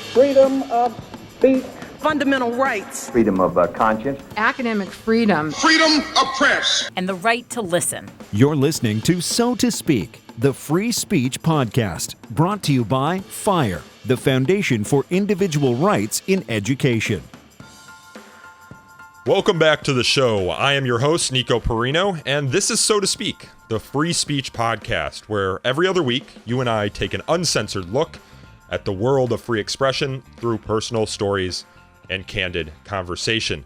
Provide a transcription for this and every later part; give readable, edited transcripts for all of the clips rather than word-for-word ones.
freedom of speech, fundamental rights, freedom of conscience, academic freedom, freedom of press, and the right to listen. You're listening to So to Speak, the free speech podcast, brought to you by FIRE, the Foundation for Individual Rights in Education. Welcome back to the show. I am your host, Nico Perrino, and this is So to Speak, the free speech podcast, where every other week you and I take an uncensored look at the world of free expression through personal stories and candid conversation.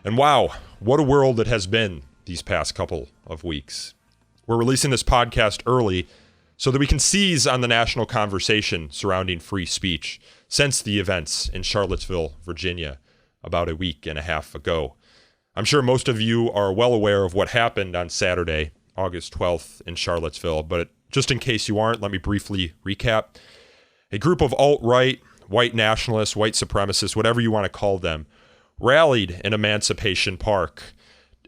And wow, what a world it has been these past couple of weeks. We're releasing this podcast early so that we can seize on the national conversation surrounding free speech since the events in Charlottesville, Virginia, about a week and a half ago. I'm sure most of you are well aware of what happened on Saturday, August 12th in Charlottesville, but just in case you aren't, let me briefly recap. A group of alt-right, white nationalists, white supremacists, whatever you want to call them, rallied in Emancipation Park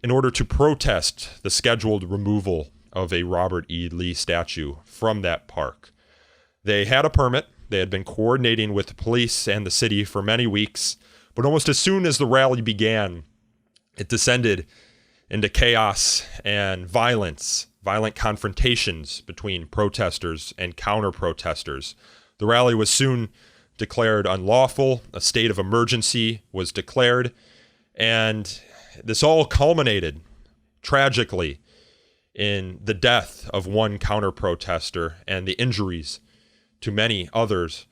in order to protest the scheduled removal of a Robert E. Lee statue from that park. They had a permit. They had been coordinating with the police and the city for many weeks, but almost as soon as the rally began, it descended into chaos and violence, violent confrontations between protesters and counter-protesters. The rally was soon declared unlawful, a state of emergency was declared, and this all culminated, tragically, in the death of one counter-protester and the injuries to many others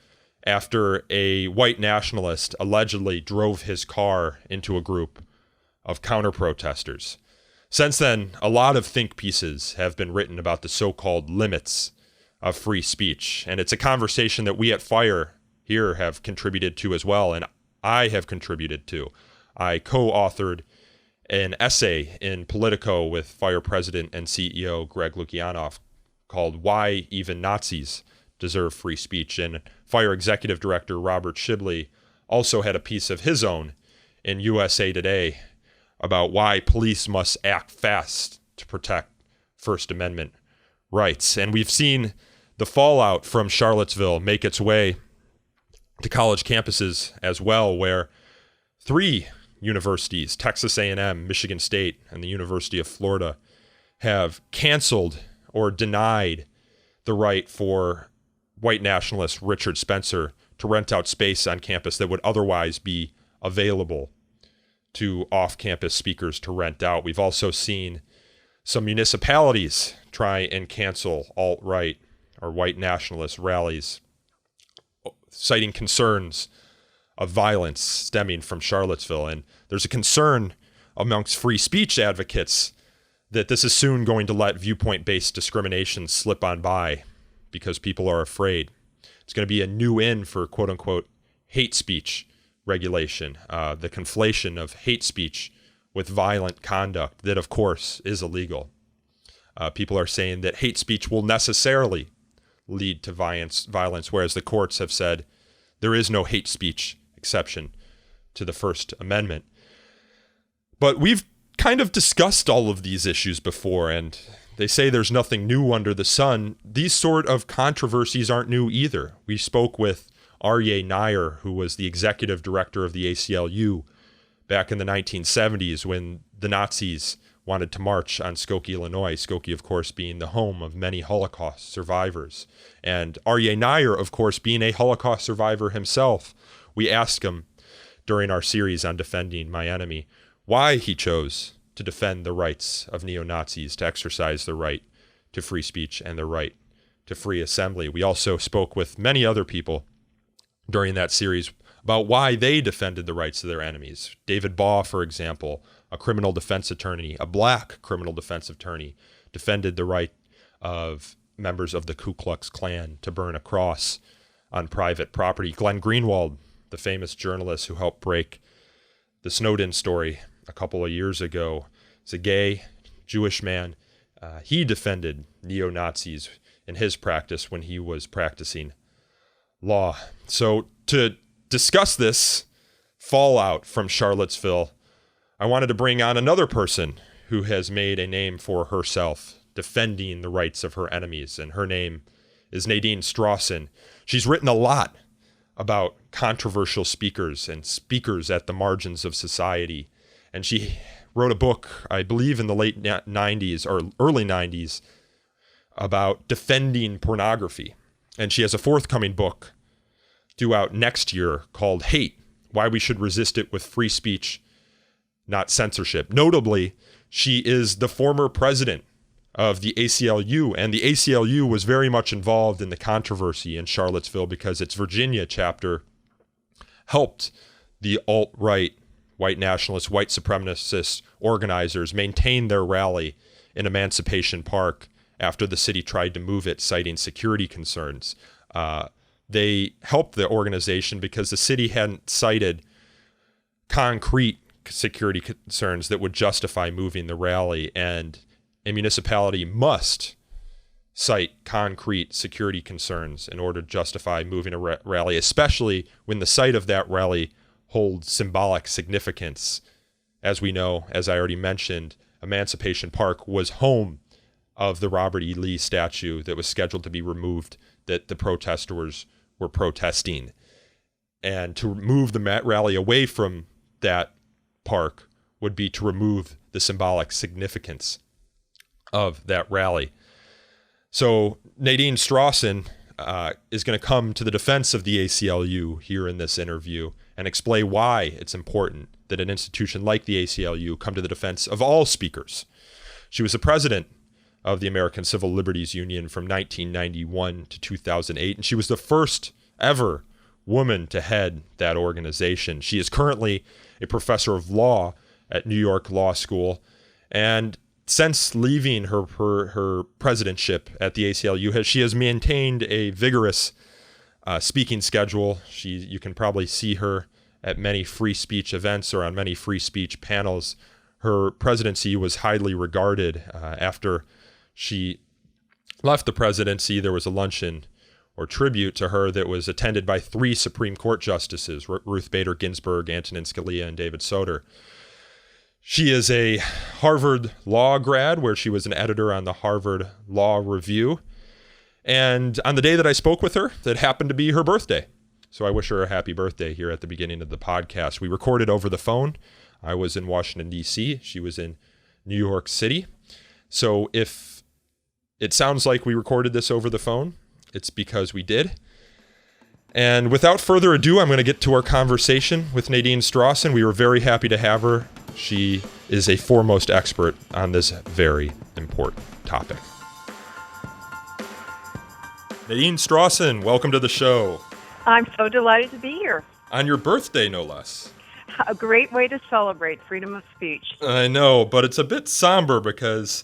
after a white nationalist allegedly drove his car into a group of counter-protesters. Since then, a lot of think pieces have been written about the so-called limits of free speech, and it's a conversation that we at FIRE here have contributed to as well, and I have contributed to. I co-authored an essay in Politico with FIRE President and CEO Greg Lukianoff called Why Even Nazis Deserve Free Speech, and FIRE Executive Director Robert Shibley also had a piece of his own in USA Today about why police must act fast to protect First Amendment rights. And we've seen the fallout from Charlottesville make its way to college campuses as well, where three universities, Texas A&M, Michigan State, and the University of Florida, have canceled or denied the right for white nationalist Richard Spencer to rent out space on campus that would otherwise be available to off-campus speakers to rent out. We've also seen some municipalities try and cancel alt-right or white nationalist rallies, citing concerns of violence stemming from Charlottesville. And there's a concern amongst free speech advocates that this is soon going to let viewpoint-based discrimination slip on by because people are afraid. It's going to be a new in for quote-unquote hate speech regulation, the conflation of hate speech with violent conduct that, of course, is illegal. People are saying that hate speech will necessarily lead to violence, whereas the courts have said there is no hate speech exception to the First Amendment. But we've kind of discussed all of these issues before, and they say there's nothing new under the sun. These sort of controversies aren't new either. We spoke with Aryeh Neier, who was the executive director of the ACLU back in the 1970s when the Nazis wanted to march on Skokie, Illinois. Skokie, of course, being the home of many Holocaust survivors. And Aryeh Neier, of course, being a Holocaust survivor himself, we asked him during our series on Defending My Enemy why he chose to defend the rights of neo-Nazis, to exercise the right to free speech and the right to free assembly. We also spoke with many other people during that series about why they defended the rights of their enemies. David Baugh, for example, a criminal defense attorney, a black criminal defense attorney, defended the right of members of the Ku Klux Klan to burn a cross on private property. Glenn Greenwald, the famous journalist who helped break the Snowden story a couple of years ago, is a gay Jewish man. He defended neo-Nazis in his practice when he was practicing law. So to discuss this fallout from Charlottesville, I wanted to bring on another person who has made a name for herself defending the rights of her enemies, and her name is Nadine Strossen. She's written a lot about controversial speakers and speakers at the margins of society. And she wrote a book, I believe in the late 90s or early 90s, about defending pornography. And she has a forthcoming book due out next year called Hate, Why We Should Resist It with Free Speech, Not Censorship. Notably, she is the former president of the ACLU, and the ACLU was very much involved in the controversy in Charlottesville because its Virginia chapter helped the alt-right, white nationalist, white supremacist organizers maintain their rally in Emancipation Park after the city tried to move it, citing security concerns. They helped the organization because the city hadn't cited concrete security concerns that would justify moving the rally, and a municipality must cite concrete security concerns in order to justify moving a rally, especially when the site of that rally holds symbolic significance. As we know, as I already mentioned, Emancipation Park was home of the Robert E. Lee statue that was scheduled to be removed, that the protesters were protesting. And to move the rally away from that park would be to remove the symbolic significance of that rally. So Nadine Strossen is going to come to the defense of the ACLU here in this interview and explain why it's important that an institution like the ACLU come to the defense of all speakers. She was the president of the American Civil Liberties Union from 1991 to 2008, and she was the first ever woman to head that organization. She is currently a professor of law at New York Law School, and since leaving her presidentship at the ACLU, she has maintained a vigorous speaking schedule. You can probably see her at many free speech events or on many free speech panels. Her presidency was highly regarded. After she left the presidency, there was a luncheon or tribute to her that was attended by 3 Supreme Court justices, Ruth Bader Ginsburg, Antonin Scalia, and David Soter. She is a Harvard Law grad, where she was an editor on the Harvard Law Review. And on the day that I spoke with her, that happened to be her birthday. So I wish her a happy birthday here at the beginning of the podcast. We recorded over the phone. I was in Washington, D.C. She was in New York City. So if it sounds like we recorded this over the phone, it's because we did. And without further ado, I'm going to get to our conversation with Nadine Strossen. We were very happy to have her. She is a foremost expert on this very important topic. Nadine Strossen, welcome to the show. I'm so delighted to be here. On your birthday, no less. A great way to celebrate freedom of speech. I know, but it's a bit somber because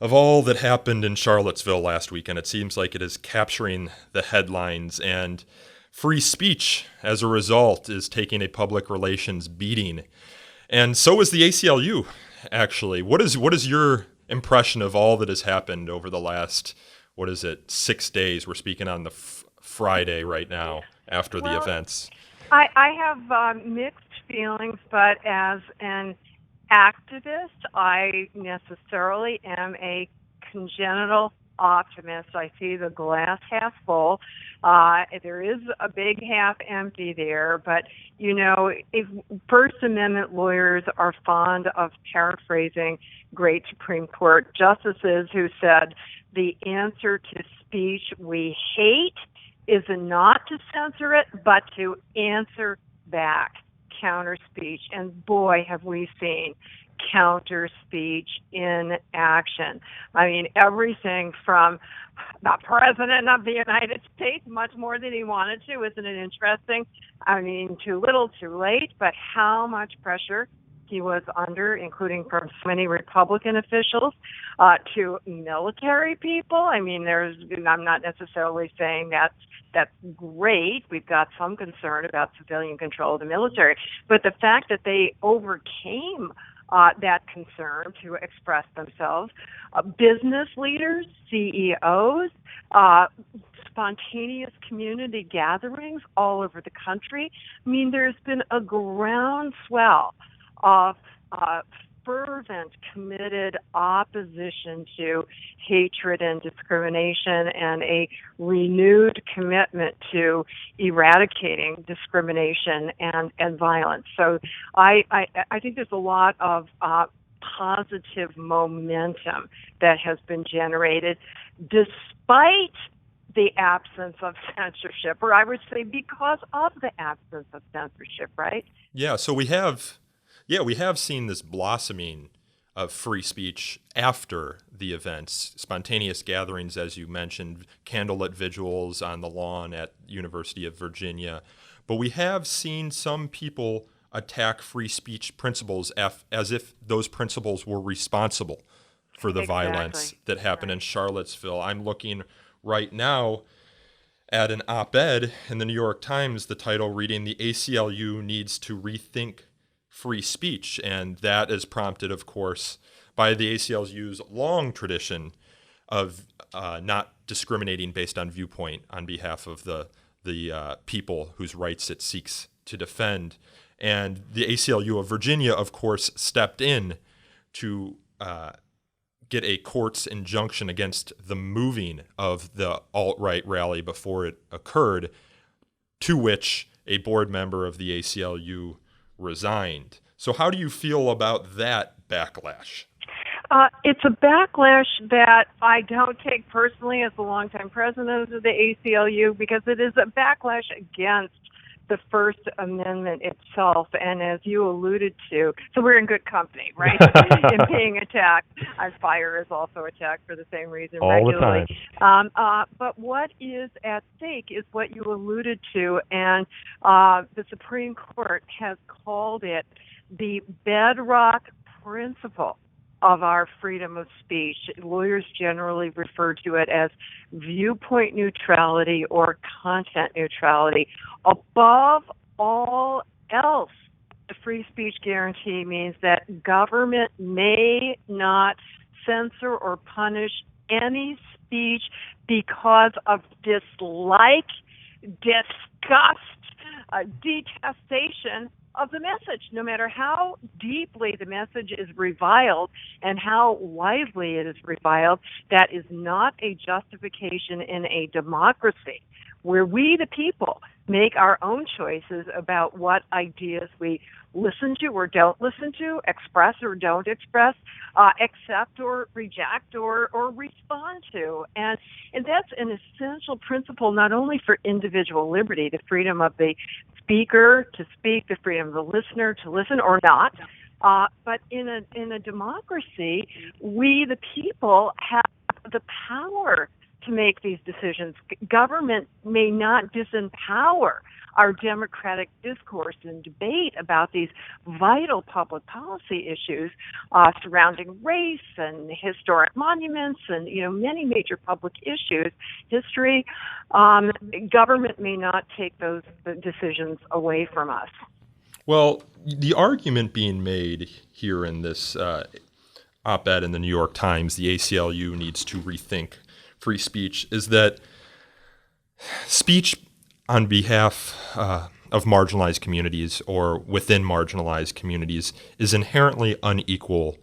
of all that happened in Charlottesville last weekend. It seems like it is capturing the headlines, and free speech, as a result, is taking a public relations beating. And so is the ACLU, actually. What is your impression of all that has happened over the last, 6 days? We're speaking on the Friday right now after the events. I have mixed feelings, but as an activist, I necessarily am a congenital optimist. I see the glass half full. There is a big half empty there, but if First Amendment lawyers are fond of paraphrasing great Supreme Court justices who said the answer to speech we hate is not to censor it, but to answer back, counter speech. And boy, have we seen counter speech in action. I mean, everything from the President of the United States, much more than he wanted to. Isn't it interesting? I mean, too little, too late, but how much pressure he was under, including from so many Republican officials, to military people. I mean, I'm not necessarily saying that's great. We've got some concern about civilian control of the military, but the fact that they overcame that concern to express themselves, business leaders, CEOs, spontaneous community gatherings all over the country. I mean, there's been a groundswell of fervent, committed opposition to hatred and discrimination, and a renewed commitment to eradicating discrimination and violence. So I think there's a lot of positive momentum that has been generated despite the absence of censorship, or I would say because of the absence of censorship, right? Yeah, so we have seen this blossoming of free speech after the events, spontaneous gatherings, as you mentioned, candlelit vigils on the lawn at University of Virginia. But we have seen some people attack free speech principles as if those principles were responsible for the violence that happened in Charlottesville. I'm looking right now at an op-ed in the New York Times, the title reading, "The ACLU needs to rethink free speech." And that is prompted, of course, by the ACLU's long tradition of not discriminating based on viewpoint on behalf of the people whose rights it seeks to defend. And the ACLU of Virginia, of course, stepped in to get a court's injunction against the moving of the alt-right rally before it occurred, to which a board member of the ACLU resigned. So how do you feel about that backlash? It's a backlash that I don't take personally as the longtime president of the ACLU, because it is a backlash against the First Amendment itself. And as you alluded to, so we're in good company, right? In being attacked. Our fire is also attacked for the same reason all regularly. the time. But what is at stake is what you alluded to, and the Supreme Court has called it the bedrock principle of our freedom of speech. Lawyers generally refer to it as viewpoint neutrality or content neutrality. Above all else, the free speech guarantee means that government may not censor or punish any speech because of dislike, disgust, detestation of the message, no matter how deeply the message is reviled and how widely it is reviled. That is not a justification in a democracy where we, the people, make our own choices about what ideas we listen to or don't listen to, express or don't express, accept or reject or respond to. And that's an essential principle not only for individual liberty, the freedom of the speaker to speak, the freedom of the listener to listen or not, but in a democracy, we, the people, have the power to make these decisions. Government may not disempower our democratic discourse and debate about these vital public policy issues surrounding race and historic monuments and many major public issues, history. Government may not take those decisions away from us. Well, the argument being made here in this op-ed in the New York Times, the ACLU needs to rethink free speech, is that speech on behalf of marginalized communities or within marginalized communities is inherently unequal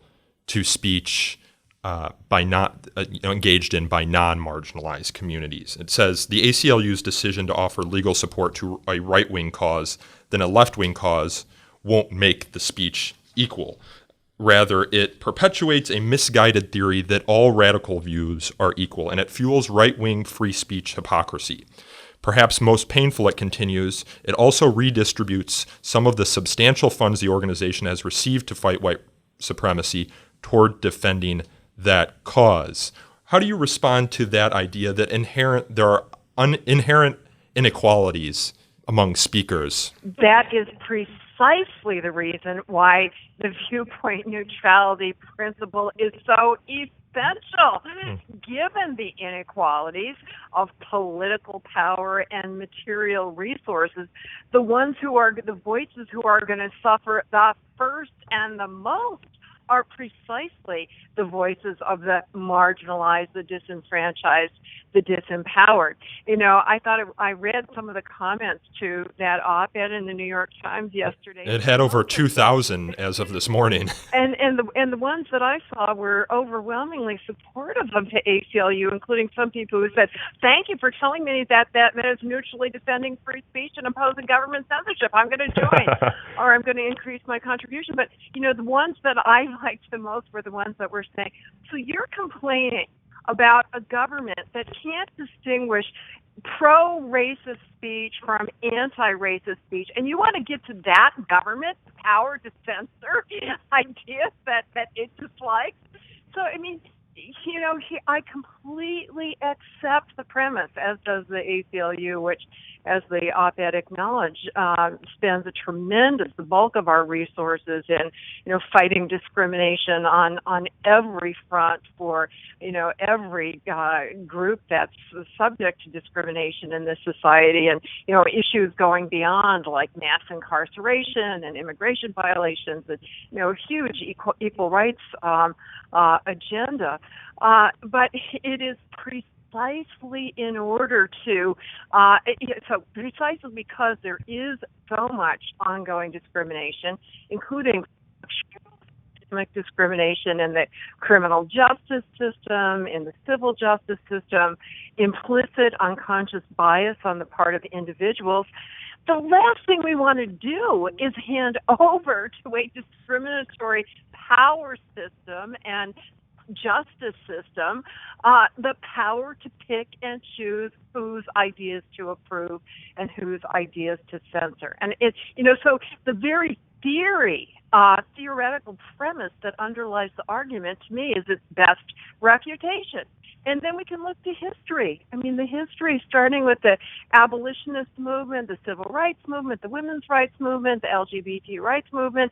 to speech by not engaged in by non-marginalized communities. It says the ACLU's decision to offer legal support to a right-wing cause than a left-wing cause won't make the speech equal. Rather, it perpetuates a misguided theory that all radical views are equal, and it fuels right-wing free speech hypocrisy. Perhaps most painful, it continues, it also redistributes some of the substantial funds the organization has received to fight white supremacy toward defending that cause. How do you respond to that idea that there are inherent inequalities among speakers? That is precisely the reason why the viewpoint neutrality principle is so essential, given the inequalities of political power and material resources. The voices who are going to suffer the first and the most are precisely the voices of the marginalized, the disenfranchised, the disempowered. I read some of the comments to that op-ed in the New York Times yesterday. It had over 2,000 as of this morning. And the ones that I saw were overwhelmingly supportive of the ACLU, including some people who said, "Thank you for telling me that is mutually defending free speech and opposing government censorship. I'm going to join, or I'm going to increase my contribution." But the ones that I liked the most were the ones that were saying, "So you're complaining about a government that can't distinguish pro-racist speech from anti-racist speech, and you want to get to that government power to censor ideas that it dislikes." So, I completely accept the premise, as does the ACLU, which, as the op-ed acknowledged, spends the bulk of our resources in, fighting discrimination on every front for, every group that's subject to discrimination in this society, and, issues going beyond like mass incarceration and immigration violations, and, huge equal rights agenda. But it is precisely in order to, precisely because there is so much ongoing discrimination, including systemic discrimination in the criminal justice system, in the civil justice system, implicit unconscious bias on the part of individuals. The last thing we want to do is hand over to a discriminatory power system and justice system the power to pick and choose whose ideas to approve and whose ideas to censor. And it's, so the very theoretical premise that underlies the argument, to me, is its best refutation. And then we can look to history. The history starting with the abolitionist movement, the civil rights movement, the women's rights movement, the LGBT rights movement.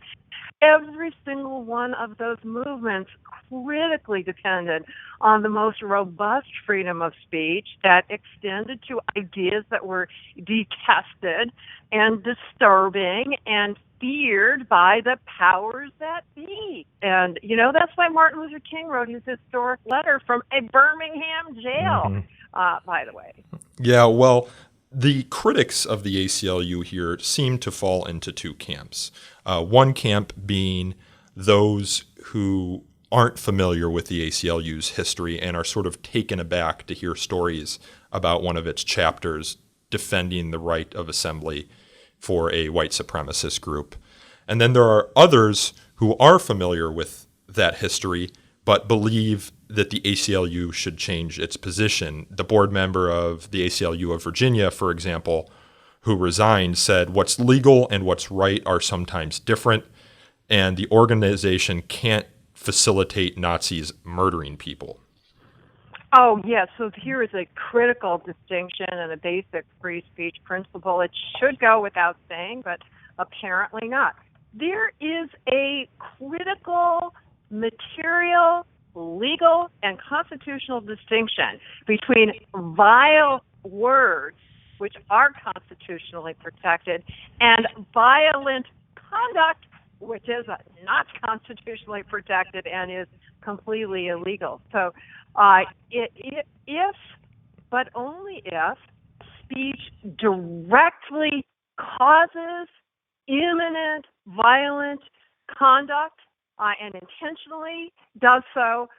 Every single one of those movements critically depended on the most robust freedom of speech that extended to ideas that were detested and disturbing and feared by the powers that be. And, that's why Martin Luther King wrote his historic letter from a Birmingham jail, by the way. Yeah, well, the critics of the ACLU here seem to fall into two camps. One camp being those who aren't familiar with the ACLU's history and are sort of taken aback to hear stories about one of its chapters defending the right of assembly for a white supremacist group. And then there are others who are familiar with that history but believe that the ACLU should change its position. The board member of the ACLU of Virginia, for example, who resigned, said what's legal and what's right are sometimes different, and the organization can't facilitate Nazis murdering people. Oh, yes. So here is a critical distinction and a basic free speech principle. It should go without saying, but apparently not. There is a critical material, legal, and constitutional distinction between vile words, which are constitutionally protected, and violent conduct, which is not constitutionally protected and is completely illegal. So if, but only if, speech directly causes imminent violent conduct and intentionally does so,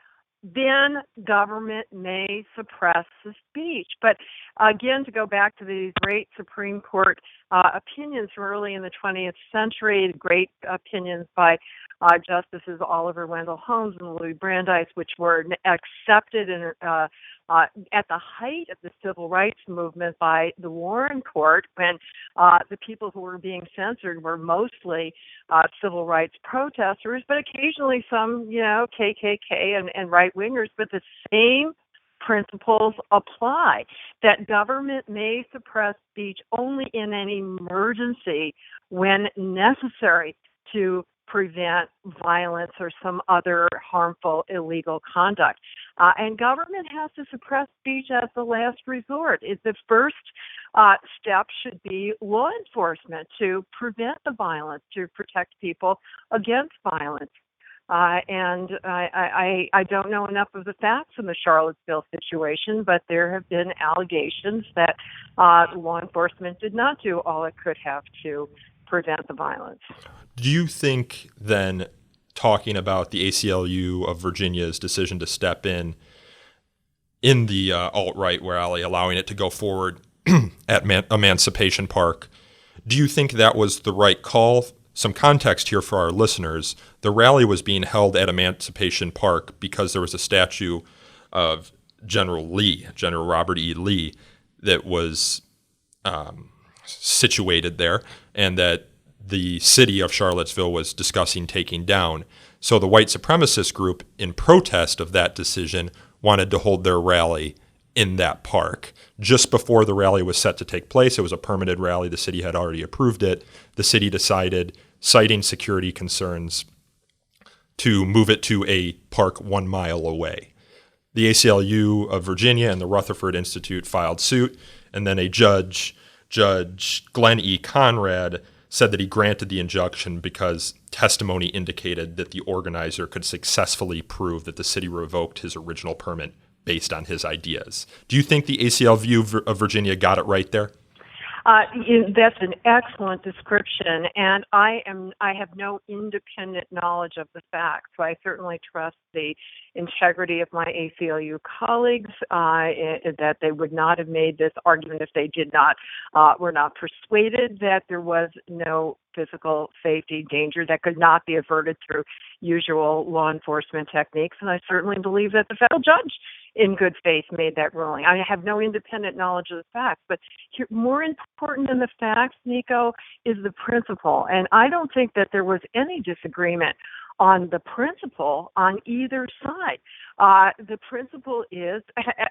then government may suppress the speech. But again, to go back to these great Supreme Court opinions from early in the 20th century, great opinions by Justices Oliver Wendell Holmes and Louis Brandeis, which were accepted in, at the height of the civil rights movement by the Warren Court, when the people who were being censored were mostly civil rights protesters, but occasionally some, KKK and right-wingers, but the same principles apply, that government may suppress speech only in an emergency when necessary to prevent violence or some other harmful, illegal conduct. And government has to suppress speech as the last resort. The first step should be law enforcement to prevent the violence, to protect people against violence. And I don't know enough of the facts in the Charlottesville situation, but there have been allegations that law enforcement did not do all it could have to prevent the violence. Do you think then, talking about the ACLU of Virginia's decision to step in the alt-right rally, allowing it to go forward at Emancipation Park, do you think that was the right call? Some context here for our listeners. The rally was being held at Emancipation Park because there was a statue of General Robert E. Lee, that was situated there, and that the city of Charlottesville was discussing taking down. So the white supremacist group, in protest of that decision, wanted to hold their rally in that park. Just before the rally was set to take place, it was a permitted rally. The city had already approved it. The city decided, citing security concerns, to move it to a park 1 mile away. The ACLU of Virginia and the Rutherford Institute filed suit, and then a Judge Glenn E. Conrad, said that he granted the injunction because testimony indicated that the organizer could successfully prove that the city revoked his original permit based on his ideas. Do you think the ACLU of Virginia got it right there? That's an excellent description, and I have no independent knowledge of the facts, so I certainly trust the integrity of my ACLU colleagues, that they would not have made this argument if they were not persuaded that there was no physical safety danger that could not be averted through usual law enforcement techniques. And I certainly believe that the federal judge, in good faith, made that ruling. I have no independent knowledge of the facts, but more important than the facts, Nico, is the principle. And I don't think that there was any disagreement on the principle on either side. The principle is,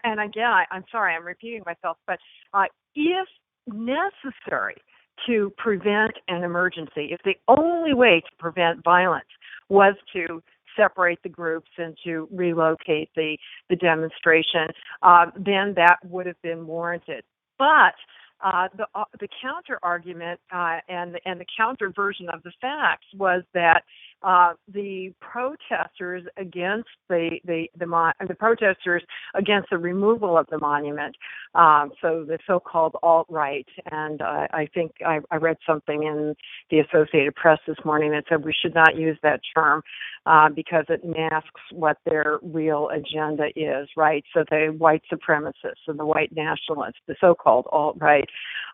and again, I'm sorry, I'm repeating myself, but if necessary to prevent an emergency, if the only way to prevent violence was to separate the groups and to relocate the demonstration, then that would have been warranted. But the counter argument and the counter version of the facts was that the protesters against the protesters against the removal of the monument, so the so-called alt-right, and I think I read something in the Associated Press this morning that said we should not use that term because it masks what their real agenda is, right? So the white supremacists and the white nationalists, the so-called alt-right,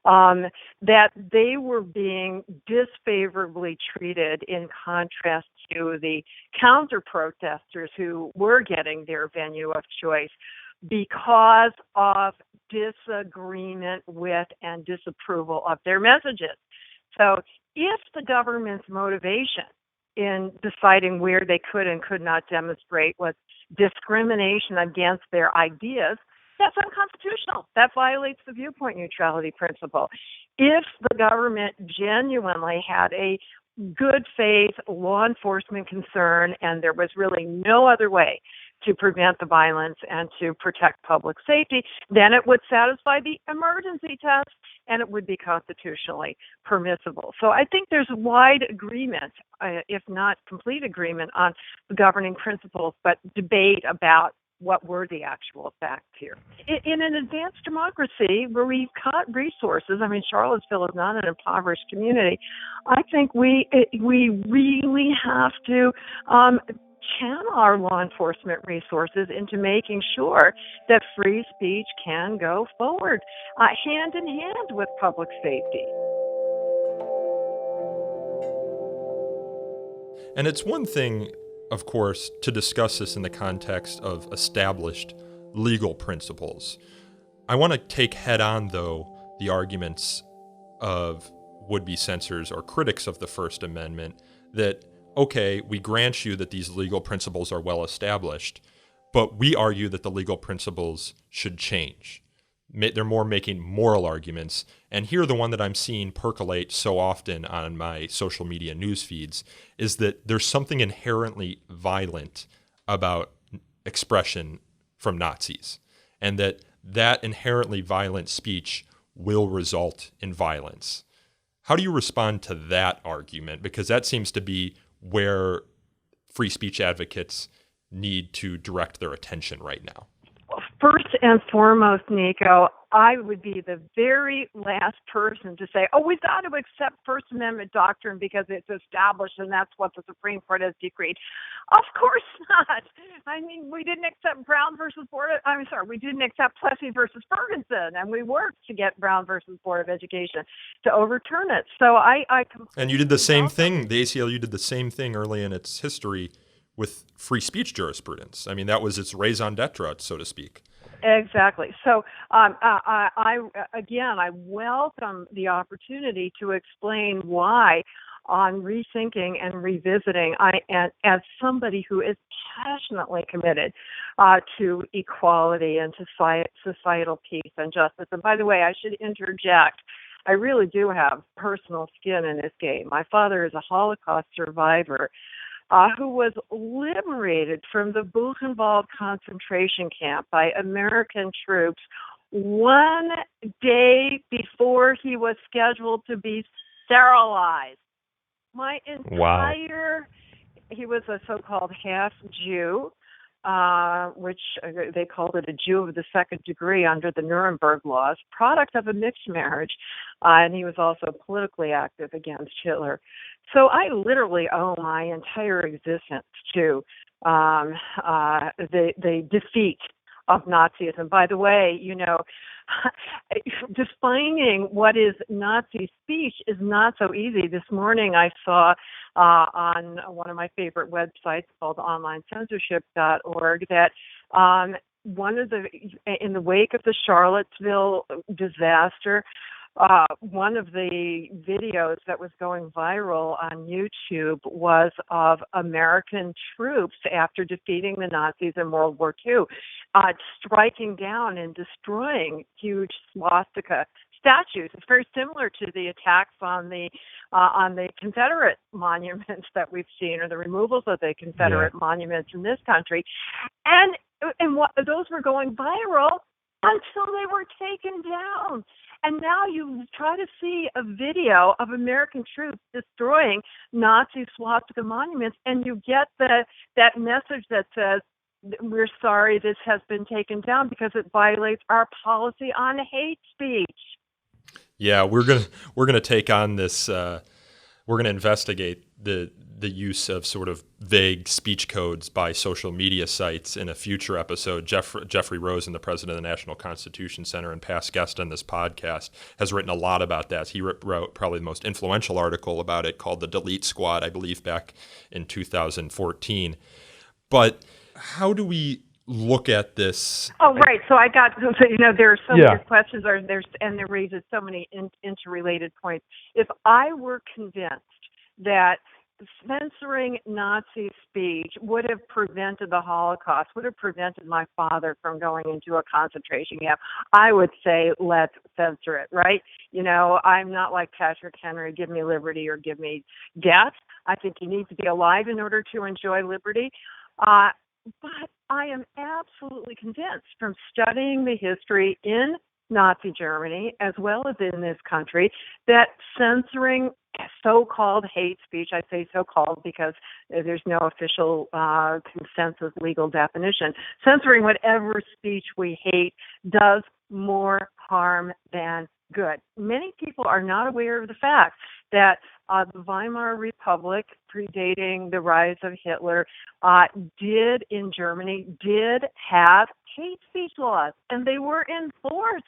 that they were being disfavorably treated in contrast to the counter-protesters who were getting their venue of choice because of disagreement with and disapproval of their messages. So if the government's motivation in deciding where they could and could not demonstrate was discrimination against their ideas, that's unconstitutional. That violates the viewpoint neutrality principle. If the government genuinely had a good faith law enforcement concern and there was really no other way to prevent the violence and to protect public safety, then it would satisfy the emergency test and it would be constitutionally permissible. So I think there's wide agreement, if not complete agreement, on the governing principles, but debate about what were the actual facts here. In an advanced democracy where we've cut resources, I mean, Charlottesville is not an impoverished community, I think we really have to channel our law enforcement resources into making sure that free speech can go forward, hand in hand with public safety. And it's one thing, of course, to discuss this in the context of established legal principles. I want to take head on, though, the arguments of would-be censors or critics of the First Amendment that, okay, we grant you that these legal principles are well established, but we argue that the legal principles should change. They're more making moral arguments. And here, the one that I'm seeing percolate so often on my social media news feeds is that there's something inherently violent about expression from Nazis, and that inherently violent speech will result in violence. How do you respond to that argument? Because that seems to be where free speech advocates need to direct their attention right now? First and foremost, Nico, I would be the very last person to say, we've got to accept First Amendment doctrine because it's established and that's what the Supreme Court has decreed. Of course not. I mean, we didn't accept we didn't accept Plessy versus Ferguson, and we worked to get Brown versus Board of Education to overturn it. So I and you did the same thing. The ACLU did the same thing early in its history with free speech jurisprudence. I mean, that was its raison d'etre, so to speak. Exactly. So, I welcome the opportunity to explain why, on rethinking and revisiting, as somebody who is passionately committed to equality and to societal peace and justice. And by the way, I should interject, I really do have personal skin in this game. My father is a Holocaust survivor who was liberated from the Buchenwald concentration camp by American troops one day before he was scheduled to be sterilized. My entire, he was a so-called half Jew, which they called it a Jew of the second degree under the Nuremberg laws, product of a mixed marriage, and he was also politically active against Hitler. So I literally owe my entire existence to the defeat of Nazism. By the way, defining what is Nazi speech is not so easy. This morning I saw on one of my favorite websites called onlinecensorship.org that in the wake of the Charlottesville disaster, one of the videos that was going viral on YouTube was of American troops after defeating the Nazis in World War II, striking down and destroying huge swastika statues. It's very similar to the attacks on the Confederate monuments that we've seen, or the removals of the Confederate monuments in this country, and those were going viral until they were taken down. And now you try to see a video of American troops destroying Nazi swastika monuments, and you get that message that says, we're sorry this has been taken down because it violates our policy on hate speech. Yeah, we're gonna take on this. We're gonna investigate the use of sort of vague speech codes by social media sites in a future episode. Jeffrey Rosen, the president of the National Constitution Center and past guest on this podcast, has written a lot about that. He wrote probably the most influential article about it, called The Delete Squad, I believe, back in 2014. But how do we look at this? Oh, right. So there are so many questions, and there raises so many interrelated points. If I were convinced that censoring Nazi speech would have prevented the Holocaust, would have prevented my father from going into a concentration camp, I would say, let's censor it, right? I'm not like Patrick Henry, give me liberty or give me death. I think you need to be alive in order to enjoy liberty. But I am absolutely convinced from studying the history in Nazi Germany as well as in this country that censoring so-called hate speech, I say so-called because there's no official consensus legal definition, censoring whatever speech we hate does more harm than good. Many people are not aware of the fact that the Weimar Republic, predating the rise of Hitler, in Germany did have hate speech laws, and they were enforced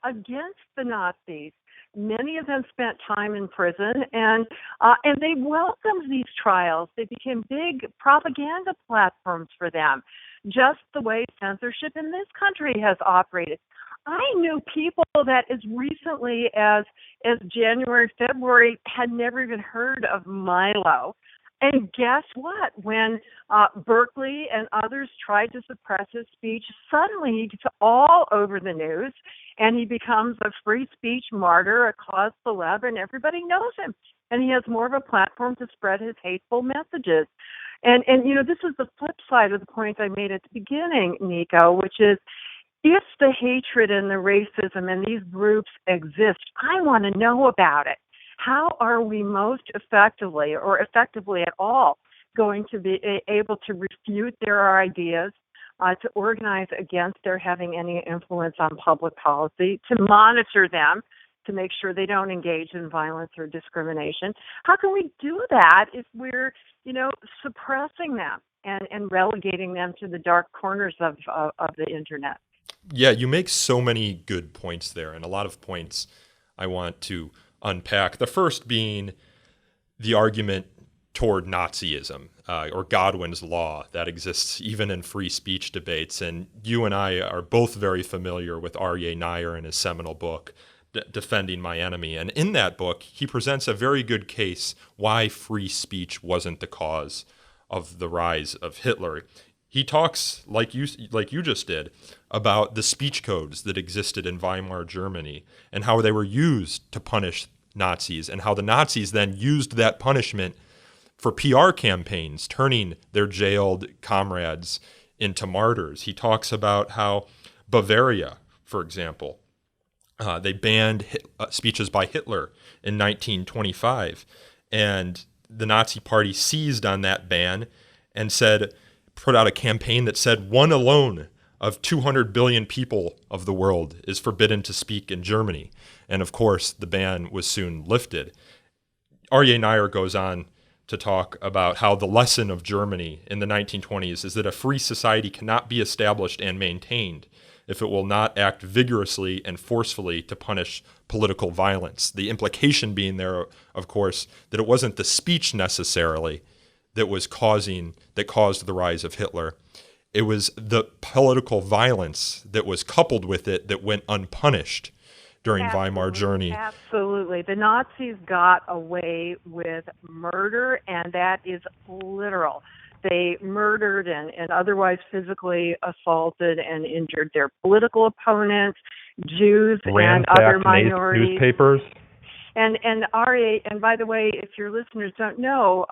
against the Nazis. Many of them spent time in prison, and they welcomed these trials. They became big propaganda platforms for them, just the way censorship in this country has operated. I knew people that as recently as January, February had never even heard of Milo. And guess what? When Berkeley and others tried to suppress his speech, suddenly he gets all over the news, and he becomes a free speech martyr, a cause célèbre, and everybody knows him. And he has more of a platform to spread his hateful messages. And this is the flip side of the point I made at the beginning, Nico, which is, if the hatred and the racism and these groups exist, I want to know about it. How are we most effectively, or effectively at all, going to be able to refute their ideas, to organize against their having any influence on public policy, to monitor them, to make sure they don't engage in violence or discrimination. How can we do that if we're, suppressing them and relegating them to the dark corners of the internet? Yeah, you make so many good points there, and a lot of points I want to unpack. The first being the argument toward Nazism, or Godwin's law that exists even in free speech debates. And you and I are both very familiar with Aryeh Neier and his seminal book, Defending My Enemy. And in that book, he presents a very good case why free speech wasn't the cause of the rise of Hitler. He talks, like you just did, about the speech codes that existed in Weimar Germany and how they were used to punish Nazis, and how the Nazis then used that punishment for PR campaigns, turning their jailed comrades into martyrs. He talks about how Bavaria, for example, they banned speeches by Hitler in 1925, and the Nazi Party seized on that ban and put out a campaign that said one alone of 200 billion people of the world is forbidden to speak in Germany. And of course, the ban was soon lifted. Aryeh Neier goes on to talk about how the lesson of Germany in the 1920s is that a free society cannot be established and maintained if it will not act vigorously and forcefully to punish political violence. The implication being there, of course, that it wasn't the speech necessarily that caused the rise of Hitler. It was the political violence that was coupled with it that went unpunished during Weimar Germany. Absolutely. The Nazis got away with murder, and that is literal. They murdered and otherwise physically assaulted and injured their political opponents, Jews and other minorities. Newspapers. And by the way, if your listeners don't know,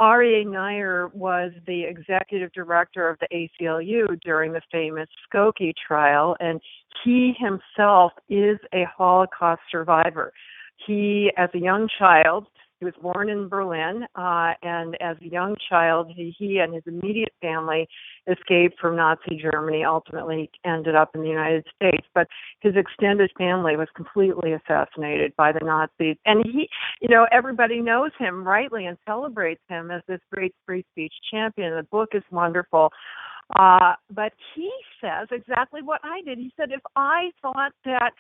Aryeh Neier was the executive director of the ACLU during the famous Skokie trial, and he himself is a Holocaust survivor. He, as a young child, he was born in Berlin, and as a young child, he and his immediate family escaped from Nazi Germany, ultimately ended up in the United States. But his extended family was completely assassinated by the Nazis. And he, everybody knows him rightly and celebrates him as this great free speech champion. The book is wonderful. But he says exactly what I did. He said, if I thought that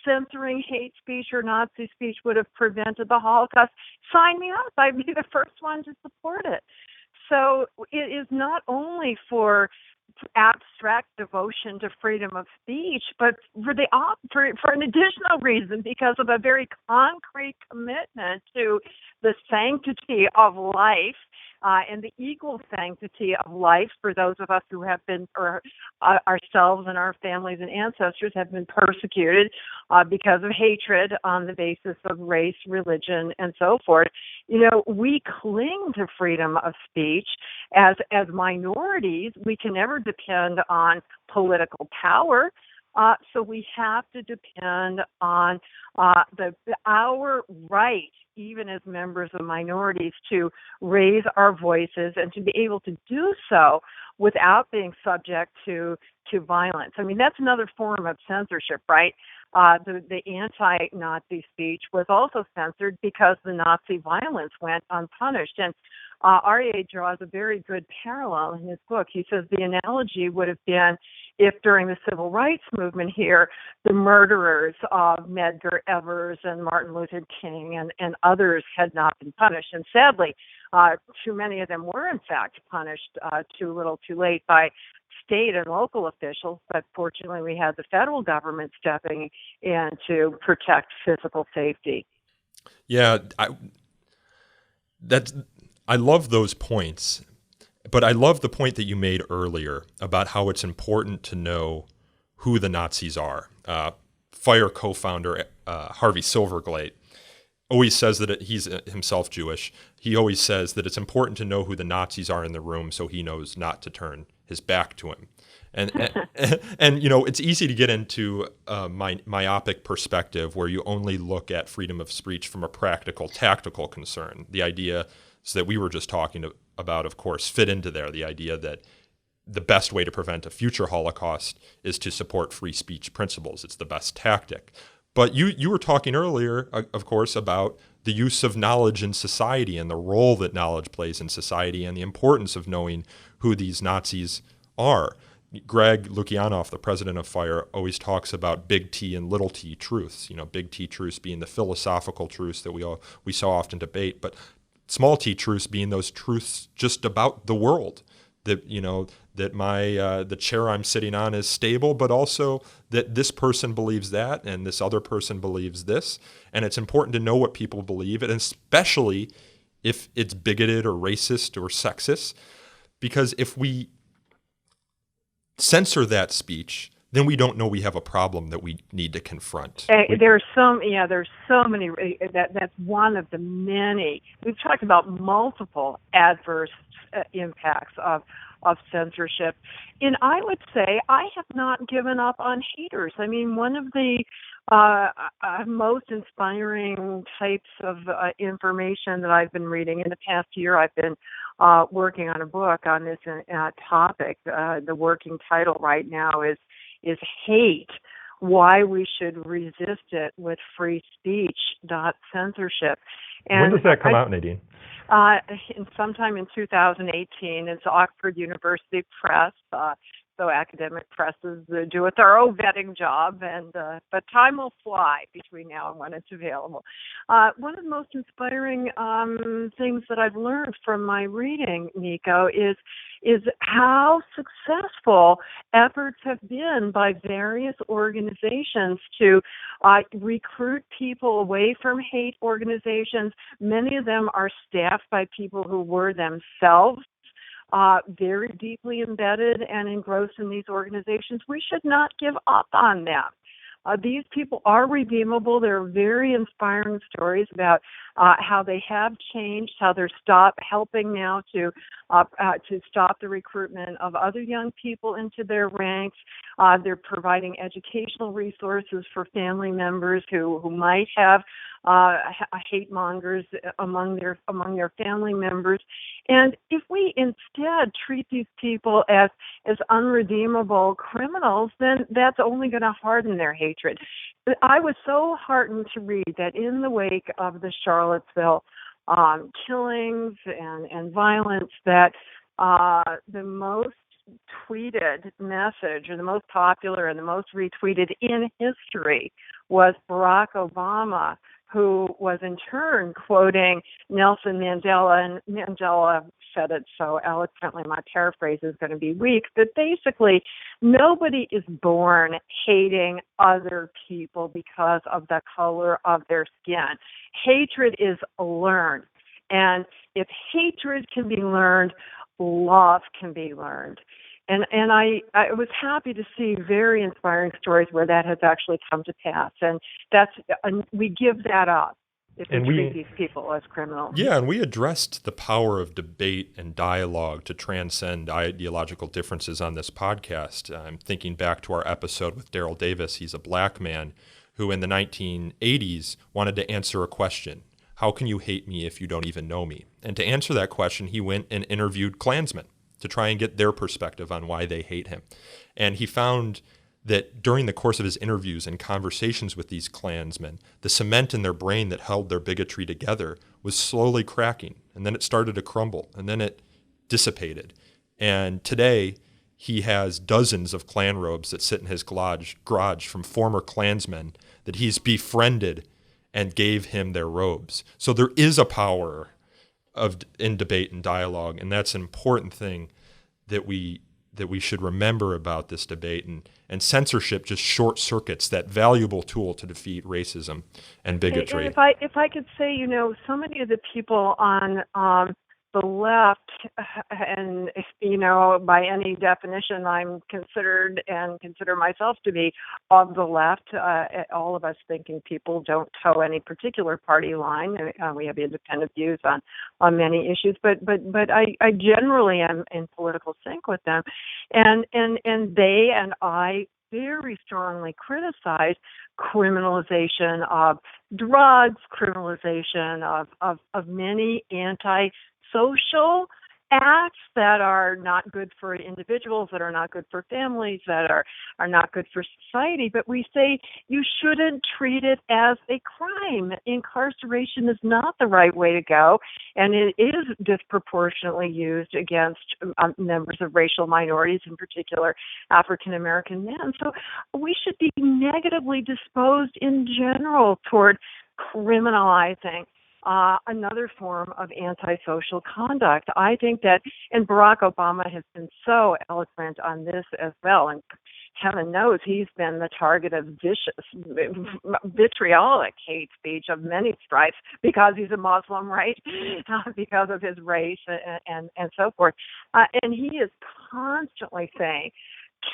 censoring hate speech or Nazi speech would have prevented the Holocaust, sign me up. I'd be the first one to support it. So it is not only for abstract devotion to freedom of speech, but for an additional reason, because of a very concrete commitment to the sanctity of life and the equal sanctity of life for those of us who have been, or ourselves and our families and ancestors have been persecuted because of hatred on the basis of race, religion, and so forth. We cling to freedom of speech. As minorities, we can never depend on political power. So we have to depend on our right, even as members of minorities, to raise our voices and to be able to do so without being subject to violence. I mean, that's another form of censorship, right? The anti-Nazi speech was also censored because the Nazi violence went unpunished. And Aryeh draws a very good parallel in his book. He says the analogy would have been if during the civil rights movement here, the murderers of Medgar Evers and Martin Luther King and others had not been punished. And sadly, too many of them were, in fact, punished too little too late by state and local officials. But fortunately, we had the federal government stepping in to protect physical safety. Yeah, I love those points. But I love the point that you made earlier about how it's important to know who the Nazis are. FIRE co-founder Harvey Silverglate always says that he's himself Jewish. He always says that it's important to know who the Nazis are in the room so he knows not to turn his back to him. And it's easy to get into a myopic perspective where you only look at freedom of speech from a practical, tactical concern. The idea that we were just talking about, of course, fit into there. The idea that the best way to prevent a future Holocaust is to support free speech principles. It's the best tactic. But you were talking earlier, of course, about the use of knowledge in society and the role that knowledge plays in society and the importance of knowing who these Nazis are. Greg Lukianoff, the president of FIRE, always talks about big T and little t truths. Big T truths being the philosophical truths that we so often debate, but small t truths being those truths just about the world. That that the chair I'm sitting on is stable, but also that this person believes that and this other person believes this. And it's important to know what people believe, and especially if it's bigoted or racist or sexist, because if we censor that speech, then we don't know we have a problem that we need to confront. There's so many. That's one of the many. We've talked about multiple adverse impacts of censorship. And I would say I have not given up on haters. I mean, one of the most inspiring types of information that I've been reading in the past year, I've been working on a book on this topic. The working title right now is Hate, Why We Should Resist It with Free Speech, Censorship. And when does that come out, Nadine? Sometime in 2018. It's Oxford University Press. So academic presses do a thorough vetting job, but time will fly between now and when it's available. One of the most inspiring things that I've learned from my reading, Nico, is how successful efforts have been by various organizations to recruit people away from hate organizations. Many of them are staffed by people who were themselves very deeply embedded and engrossed in these organizations. We should not give up on them. These people are redeemable. There are very inspiring stories about how they have changed, how they're helping now to stop the recruitment of other young people into their ranks. They're providing educational resources for family members who might have hate mongers among their family members. And if we instead treat these people as unredeemable criminals, then that's only going to harden their hatred. I was so heartened to read that in the wake of the Charlottesville killings and violence, that the most tweeted message, or the most popular and the most retweeted in history, was Barack Obama, who was in turn quoting Nelson Mandela, and Mandela said it so eloquently, my paraphrase is going to be weak, but basically nobody is born hating other people because of the color of their skin. Hatred is learned, and if hatred can be learned, love can be learned. And I was happy to see very inspiring stories where that has actually come to pass. And we give that up if we treat these people as criminals. Yeah, and we addressed the power of debate and dialogue to transcend ideological differences on this podcast. I'm thinking back to our episode with Daryl Davis. He's a black man who in the 1980s wanted to answer a question. How can you hate me if you don't even know me? And to answer that question, he went and interviewed Klansmen to try and get their perspective on why they hate him. And he found that during the course of his interviews and conversations with these Klansmen, the cement in their brain that held their bigotry together was slowly cracking. And then it started to crumble, and then it dissipated. And today, he has dozens of Klan robes that sit in his garage from former Klansmen that he's befriended and gave him their robes. So there is a power in debate and dialogue, and that's an important thing that we should remember about this debate. And censorship just short circuits that valuable tool to defeat racism and bigotry. And if I could say, so many of the people on the left, and by any definition, I'm consider myself to be of the left. All of us thinking people don't toe any particular party line. We have independent views on many issues, but I generally am in political sync with them, and they and I very strongly criticize criminalization of drugs, criminalization of many social acts that are not good for individuals, that are not good for families, that are not good for society, but we say you shouldn't treat it as a crime. Incarceration is not the right way to go, and it is disproportionately used against members of racial minorities, in particular African American men. So we should be negatively disposed in general toward criminalizing another form of antisocial conduct. I think that, and Barack Obama has been so eloquent on this as well, and heaven knows he's been the target of vitriolic hate speech of many stripes because he's a Muslim, right? Because of his race and so forth. And he is constantly saying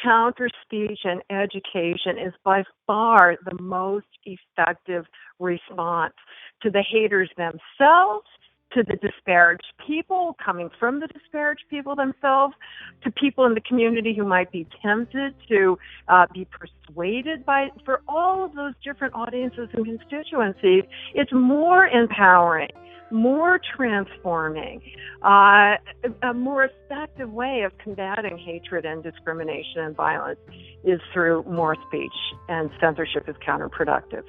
counter speech and education is by far the most effective response to the haters themselves, to the disparaged people coming from the disparaged people themselves, to people in the community who might be tempted to be persuaded by, for all of those different audiences and constituencies. It's more empowering, more transforming, a more effective way of combating hatred and discrimination and violence is through more speech, and censorship is counterproductive.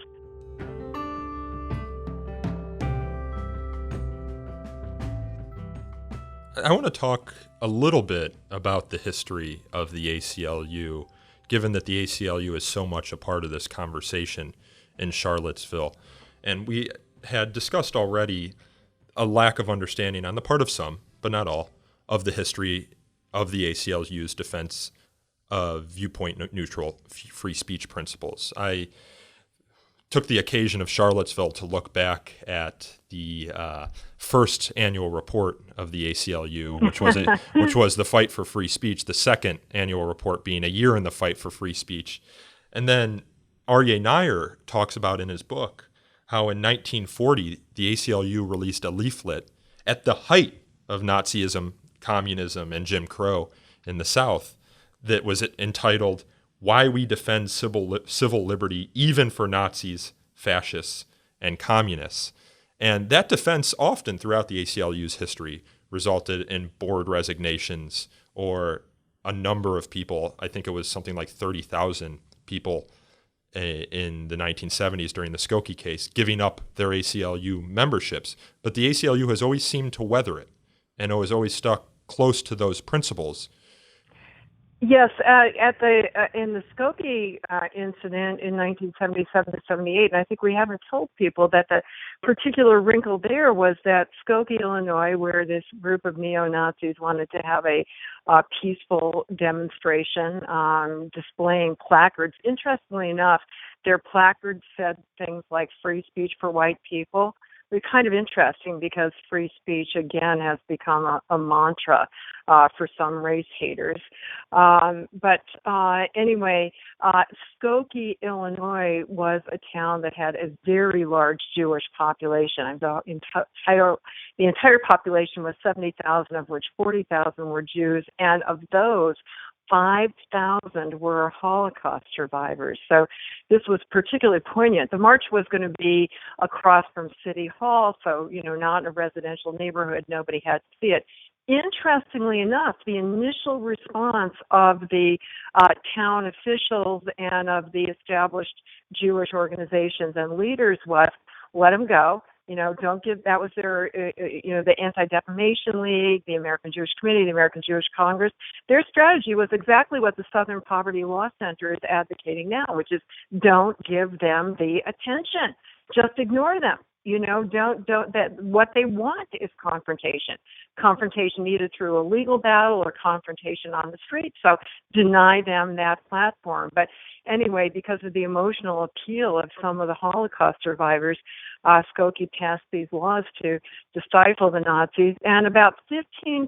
I want to talk a little bit about the history of the ACLU, given that the ACLU is so much a part of this conversation in Charlottesville. And we had discussed already a lack of understanding on the part of some, but not all, of the history of the ACLU's defense of viewpoint-neutral free speech principles. I took the occasion of Charlottesville to look back at the first annual report of the ACLU, which was the fight for free speech, the second annual report being a year in the fight for free speech. And then Aryeh Neier talks about in his book how in 1940, the ACLU released a leaflet at the height of Nazism, communism, and Jim Crow in the South that was entitled, "Why We Defend Civil Liberty Even for Nazis, Fascists, and Communists." And that defense often throughout the ACLU's history resulted in board resignations or a number of people, I think it was something like 30,000 people in the 1970s during the Skokie case, giving up their ACLU memberships. But the ACLU has always seemed to weather it and has always stuck close to those principles. Yes, in the Skokie incident in 1977 to 78, and I think we haven't told people that the particular wrinkle there was that Skokie, Illinois, where this group of neo-Nazis wanted to have a peaceful demonstration displaying placards. Interestingly enough, their placards said things like free speech for white people. It's kind of interesting because free speech, again, has become a mantra for some race haters. But anyway, Skokie, Illinois was a town that had a very large Jewish population. The entire population was 70,000, of which 40,000 were Jews, and of those, 5,000 were Holocaust survivors. So this was particularly poignant. The march was going to be across from City Hall, so, not in a residential neighborhood. Nobody had to see it. Interestingly enough, the initial response of the town officials and of the established Jewish organizations and leaders was, let them go. Don't give, that was their, the Anti-Defamation League, the American Jewish Committee, the American Jewish Congress. Their strategy was exactly what the Southern Poverty Law Center is advocating now, which is don't give them the attention. Just ignore them. What they want is confrontation. Confrontation either through a legal battle or confrontation on the street. So deny them that platform. But anyway, because of the emotional appeal of some of the Holocaust survivors, Skokie passed these laws to stifle the Nazis, and about 15%.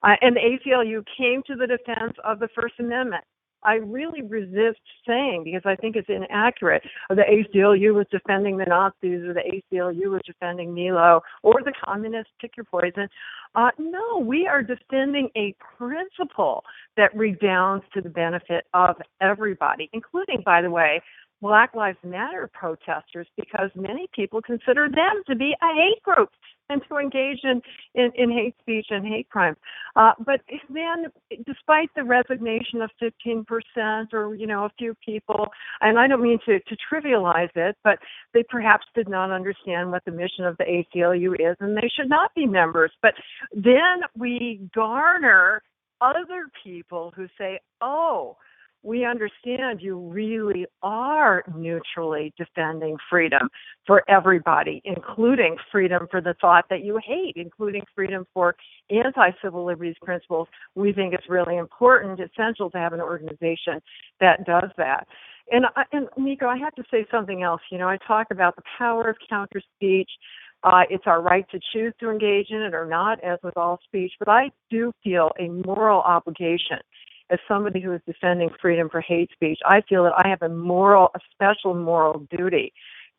And the ACLU came to the defense of the First Amendment. I really resist saying, because I think it's inaccurate, the ACLU was defending the Nazis or the ACLU was defending Milo or the communists, pick your poison. No, we are defending a principle that redounds to the benefit of everybody, including, by the way, Black Lives Matter protesters, because many people consider them to be a hate group. and to engage in hate speech and hate crimes. But then, despite the resignation of 15% or, a few people, and I don't mean to trivialize it, but they perhaps did not understand what the mission of the ACLU is, and they should not be members. But then we garner other people who say, oh, we understand you really are neutrally defending freedom for everybody, including freedom for the thought that you hate, including freedom for anti-civil liberties principles. We think it's really important, essential to have an organization that does that. And Nico, I have to say something else. I talk about the power of counter speech. It's our right to choose to engage in it or not, as with all speech. But I do feel a moral obligation as somebody who is defending freedom for hate speech. I feel that I have a special moral duty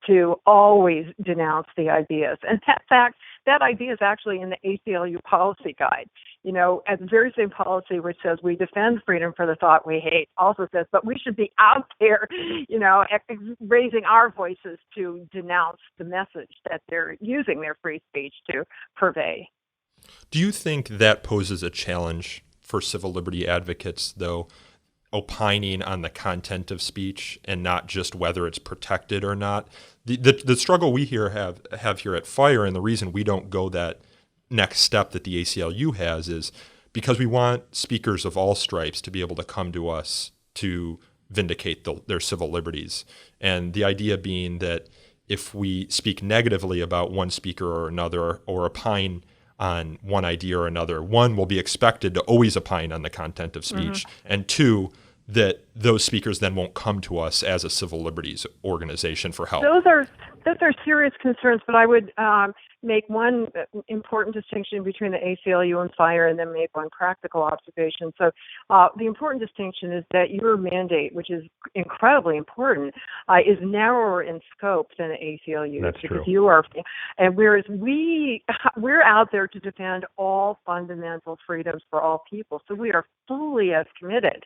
to always denounce the ideas. And that idea is actually in the ACLU policy guide. At the very same policy which says we defend freedom for the thought we hate, also says, but we should be out there, raising our voices to denounce the message that they're using their free speech to purvey. Do you think that poses a challenge for civil liberty advocates, though, opining on the content of speech and not just whether it's protected or not? The struggle we have here at FIRE, and the reason we don't go that next step that the ACLU has, is because we want speakers of all stripes to be able to come to us to vindicate their civil liberties. And the idea being that if we speak negatively about one speaker or another, or opine on one idea or another, one, will be expected to always opine on the content of speech, and two, that those speakers then won't come to us as a civil liberties organization for help. Those are serious concerns, but I would make one important distinction between the ACLU and FIRE, and then make one practical observation. So the important distinction is that your mandate, which is incredibly important, is narrower in scope than the ACLU. That's true. You are, and whereas we're out there to defend all fundamental freedoms for all people. So we are fully as committed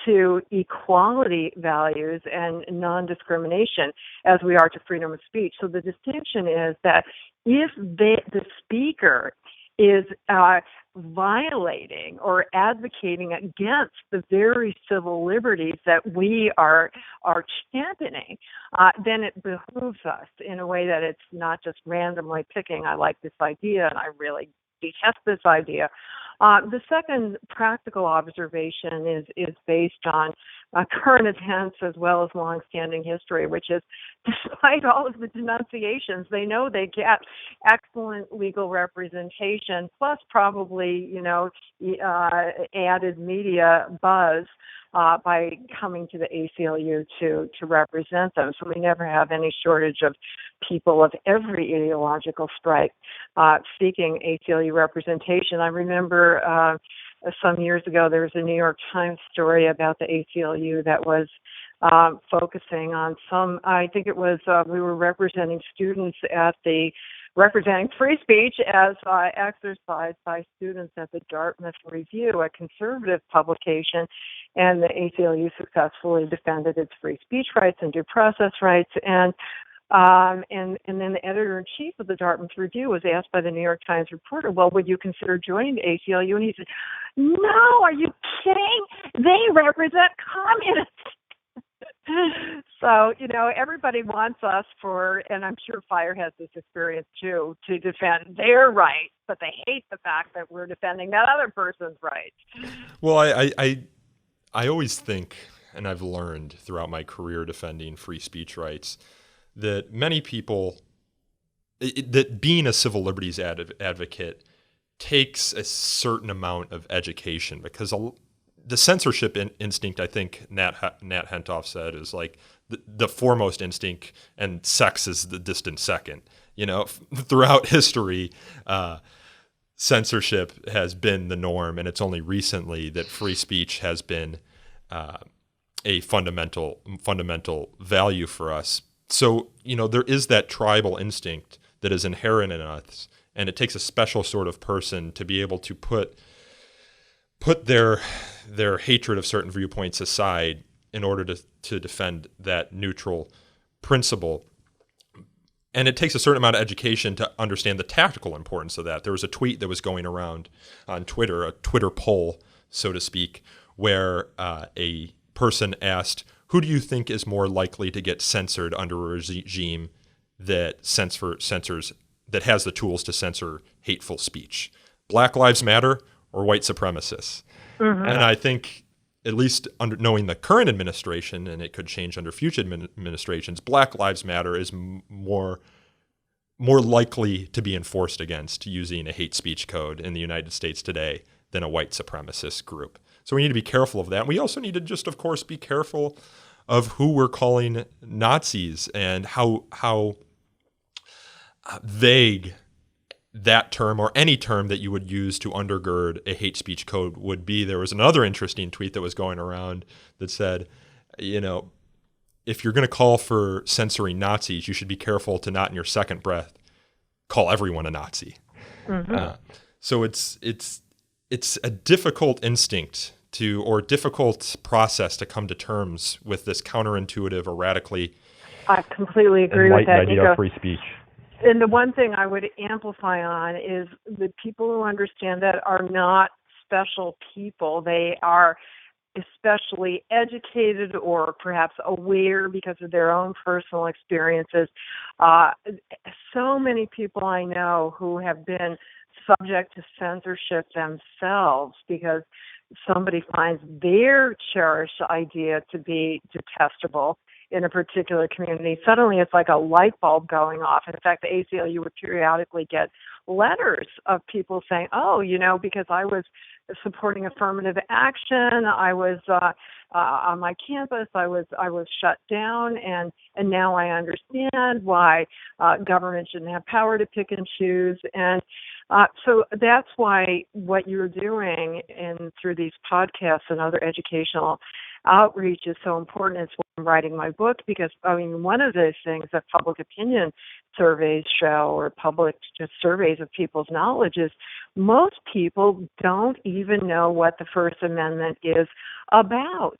to equality values and non-discrimination as we are to freedom of speech. So the distinction is that if the speaker is violating or advocating against the very civil liberties that we are championing, then it behooves us in a way that it's not just randomly picking, I like this idea and I really detest this idea. The second practical observation is based on current events as well as longstanding history, which is, despite all of the denunciations, they know they get excellent legal representation, plus probably, added media buzz by coming to the ACLU to represent them. So we never have any shortage of people of every ideological stripe seeking ACLU representation. I remember some years ago there was a New York Times story about the ACLU that was focusing on I think it was, we were representing students representing free speech as exercised by students at the Dartmouth Review, a conservative publication, and the ACLU successfully defended its free speech rights and due process rights. And then the editor-in-chief of the Dartmouth Review was asked by the New York Times reporter, well, would you consider joining the ACLU? And he said, no, are you kidding? They represent communists. So, everybody wants us and I'm sure FIRE has this experience too, to defend their rights, but they hate the fact that we're defending that other person's rights. Well, I always think, and I've learned throughout my career defending free speech rights, that many people, that being a civil liberties advocate takes a certain amount of education, because the censorship instinct, I think Nat Hentoff said, is like the foremost instinct, and sex is the distant second. Throughout history, censorship has been the norm, and it's only recently that free speech has been a fundamental value for us. So, there is that tribal instinct that is inherent in us, and it takes a special sort of person to be able to put their hatred of certain viewpoints aside in order to defend that neutral principle. And it takes a certain amount of education to understand the tactical importance of that. There was a tweet that was going around on Twitter, a Twitter poll, so to speak, where a person asked, who do you think is more likely to get censored under a regime that censors, that has the tools to censor hateful speech? Black Lives Matter or white supremacists? Mm-hmm. And I think, at least under knowing the current administration, and it could change under future administrations, Black Lives Matter is more likely to be enforced against using a hate speech code in the United States today than a white supremacist group. So we need to be careful of that. And we also need to just, of course, be careful of who we're calling Nazis and how vague that term or any term that you would use to undergird a hate speech code would be. There was another interesting tweet that was going around that said, if you're going to call for censoring Nazis, you should be careful to not in your second breath call everyone a Nazi. Mm-hmm. So it's a difficult instinct or difficult process to come to terms with this counterintuitive or radically I completely agree with that, idea Nico. of free speech. And the one thing I would amplify on is the people who understand that are not special people. They are especially educated or perhaps aware because of their own personal experiences. So many people I know who have been subject to censorship themselves because somebody finds their cherished idea to be detestable in a particular community. Suddenly it's like a light bulb going off. In fact, the ACLU would periodically get letters of people saying, because I was supporting affirmative action, I was on my campus, I was shut down, and now I understand why government shouldn't have power to pick and choose. And so that's why what you're doing through these podcasts and other educational outreach is so important. It's why I'm writing my book, because one of the things that public opinion surveys show, or public just surveys of people's knowledge, is most people don't even know what the First Amendment is about.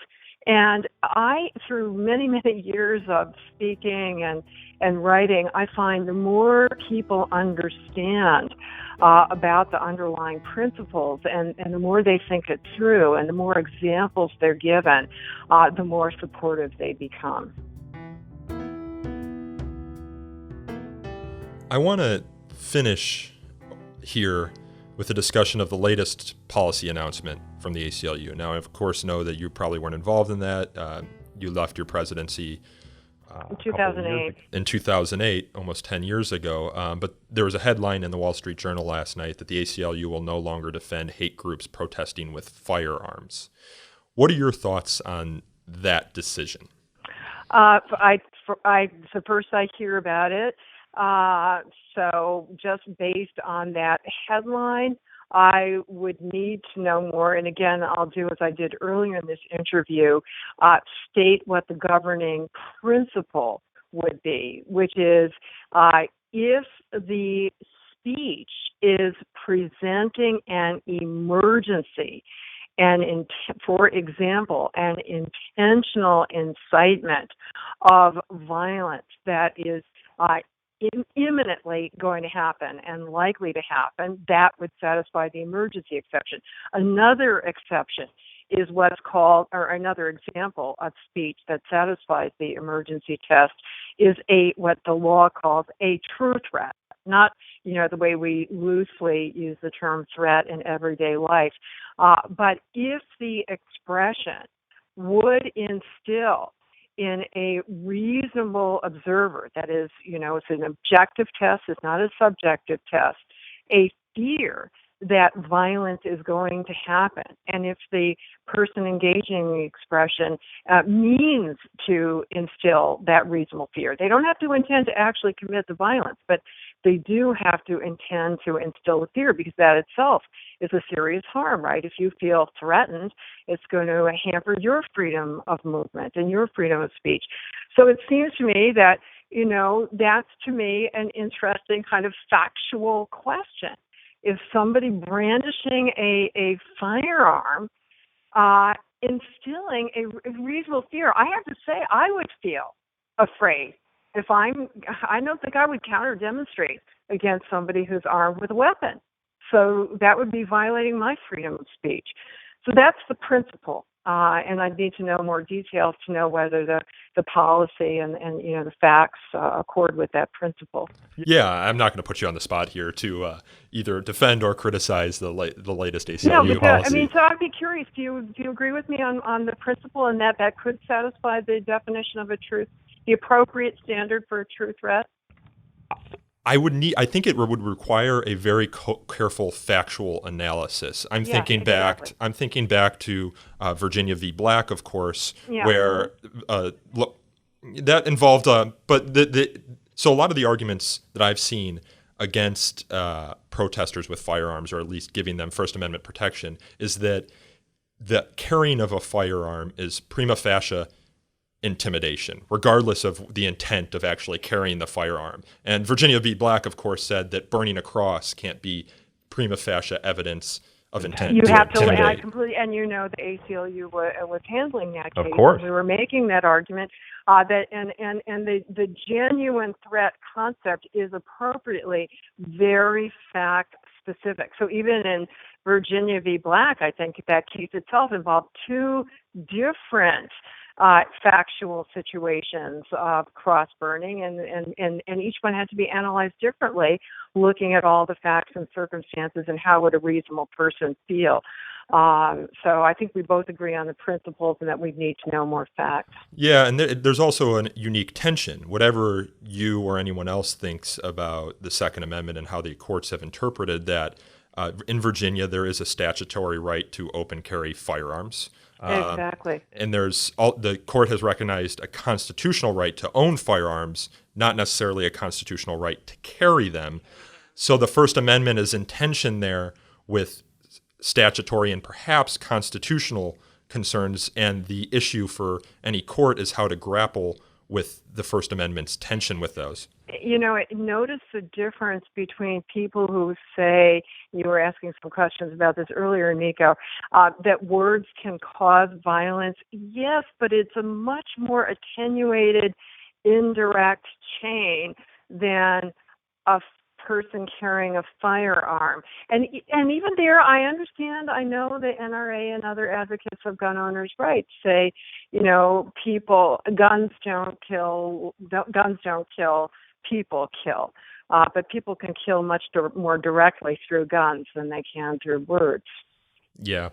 And I, through many, many years of speaking and writing, I find the more people understand about the underlying principles and the more they think it through and the more examples they're given, the more supportive they become. I want to finish here with a discussion of the latest policy announcement from the ACLU. Now, I, of course, know that you probably weren't involved in that. You left your presidency in 2008. In 2008, almost 10 years ago. But there was a headline in the Wall Street Journal last night that the ACLU will no longer defend hate groups protesting with firearms. What are your thoughts on that decision? It's the first I hear about it. So just based on that headline, I would need to know more. And again, I'll do as I did earlier in this interview, state what the governing principle would be, which is if the speech is presenting an emergency, and for example, an intentional incitement of violence that is imminently going to happen and likely to happen, that would satisfy the emergency exception. Another exception is what's called, or another example of speech that satisfies the emergency test is what the law calls a true threat. Not, the way we loosely use the term threat in everyday life, but if the expression would instill in a reasonable observer, that is, it's an objective test, it's not a subjective test, a fear that violence is going to happen. And if the person engaging in the expression means to instill that reasonable fear, they don't have to intend to actually commit the violence, but they do have to intend to instill the fear, because that itself is a serious harm, right? If you feel threatened, it's going to hamper your freedom of movement and your freedom of speech. So it seems to me that, that's to me an interesting kind of factual question. If somebody brandishing a firearm, instilling a reasonable fear, I have to say I would feel afraid I don't think I would counter demonstrate against somebody who's armed with a weapon. So that would be violating my freedom of speech. So that's the principle. And I need to know more details to know whether the policy and the facts accord with that principle. Yeah, I'm not going to put you on the spot here to either defend or criticize the latest ACLU policy. So I'd be curious. Do you agree with me on the principle and that could satisfy the definition of the appropriate standard for a true threat? I think it would require a very careful factual analysis. I'm thinking back to Virginia v. Black, of course, where that involved. So a lot of the arguments that I've seen against protesters with firearms, or at least giving them First Amendment protection, is that the carrying of a firearm is prima facie intimidation, regardless of the intent of actually carrying the firearm. And Virginia v. Black, of course, said that burning a cross can't be prima facie evidence of intent you to have to, intimidate. I completely, and the ACLU was handling that case. Of course. We were making that argument that the genuine threat concept is appropriately very fact specific. So even in Virginia v. Black, I think that case itself involved two different factual situations of cross burning, and each one had to be analyzed differently, looking at all the facts and circumstances and how would a reasonable person feel. So I think we both agree on the principles and that we need to know more facts. Yeah, and there's also a unique tension. Whatever you or anyone else thinks about the Second Amendment and how the courts have interpreted that, in Virginia there is a statutory right to open carry firearms. Exactly. And the court has recognized a constitutional right to own firearms, not necessarily a constitutional right to carry them. So the First Amendment is in tension there with statutory and perhaps constitutional concerns, and the issue for any court is how to grapple with the First Amendment's tension with those. Notice the difference between people who say, you were asking some questions about this earlier, Nico, that words can cause violence. Yes, but it's a much more attenuated, indirect chain than a person carrying a firearm. And even there, I understand, I know the NRA and other advocates of gun owners' rights say, guns don't kill, people kill. But people can kill much more directly through guns than they can through words. Yeah.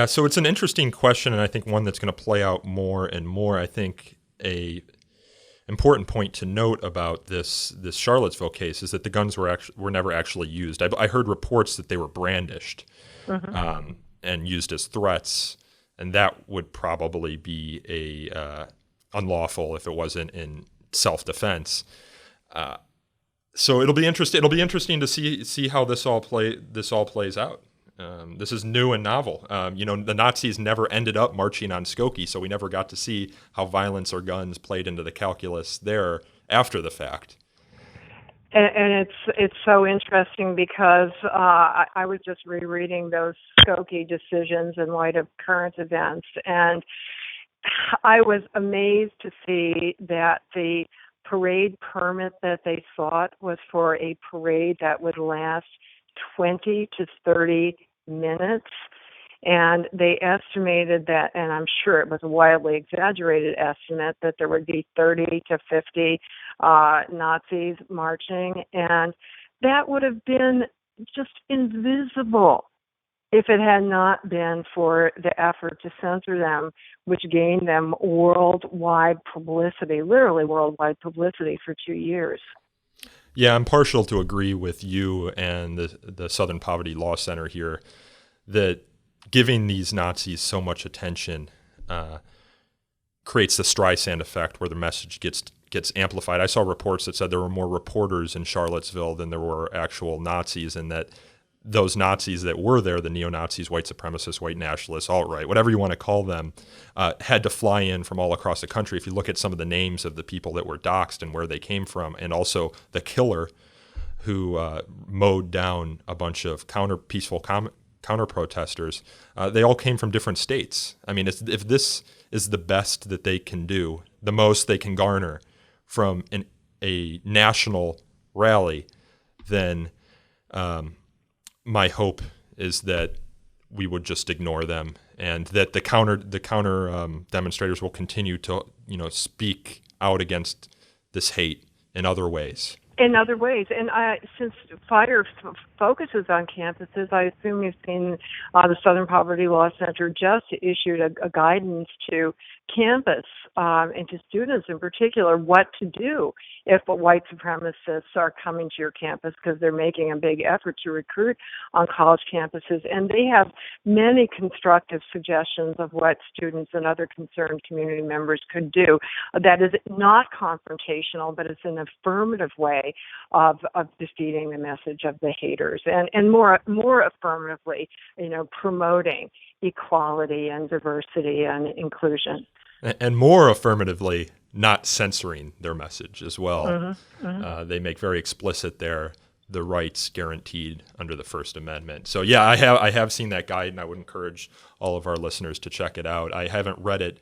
So it's an interesting question, and I think one that's going to play out more and more. I think a important point to note about this Charlottesville case is that the guns were never actually used. I heard reports that they were brandished and used as threats, and that would probably be unlawful if it wasn't in self-defense. So it'll be interesting to see how this all plays out. This is new and novel. The Nazis never ended up marching on Skokie, so we never got to see how violence or guns played into the calculus there after the fact. And it's so interesting because I was just rereading those Skokie decisions in light of current events, and I was amazed to see that the parade permit that they sought was for a parade that would last 20 to 30 minutes. And they estimated that, and I'm sure it was a wildly exaggerated estimate, that there would be 30 to 50 Nazis marching. And that would have been just invisible if it had not been for the effort to censor them, which gained them worldwide publicity, literally worldwide publicity for 2 years. Yeah, I'm partial to agree with you and the Southern Poverty Law Center here that giving these Nazis so much attention creates the Streisand effect where the message gets amplified. I saw reports that said there were more reporters in Charlottesville than there were actual Nazis, and that those Nazis that were there, the neo-Nazis, white supremacists, white nationalists, alt-right, whatever you want to call them, had to fly in from all across the country. If you look at some of the names of the people that were doxxed and where they came from, and also the killer who mowed down a bunch of peaceful counter-protesters, they all came from different states. I mean, if this is the best that they can do, the most they can garner from a national rally, then my hope is that we would just ignore them, and that the counter demonstrators will continue to speak out against this hate in other ways. In other ways, and since FIRE focuses on campuses, I assume you've seen the Southern Poverty Law Center just issued a guidance to campus and to students in particular what to do if white supremacists are coming to your campus, because they're making a big effort to recruit on college campuses. And they have many constructive suggestions of what students and other concerned community members could do that is not confrontational, but it's an affirmative way of defeating the message of the haters, and more affirmatively, promoting equality and diversity and inclusion. And more affirmatively, not censoring their message as well. Mm-hmm, mm-hmm. They make very explicit there the rights guaranteed under the First Amendment. So yeah, I have seen that guide, and I would encourage all of our listeners to check it out. I haven't read it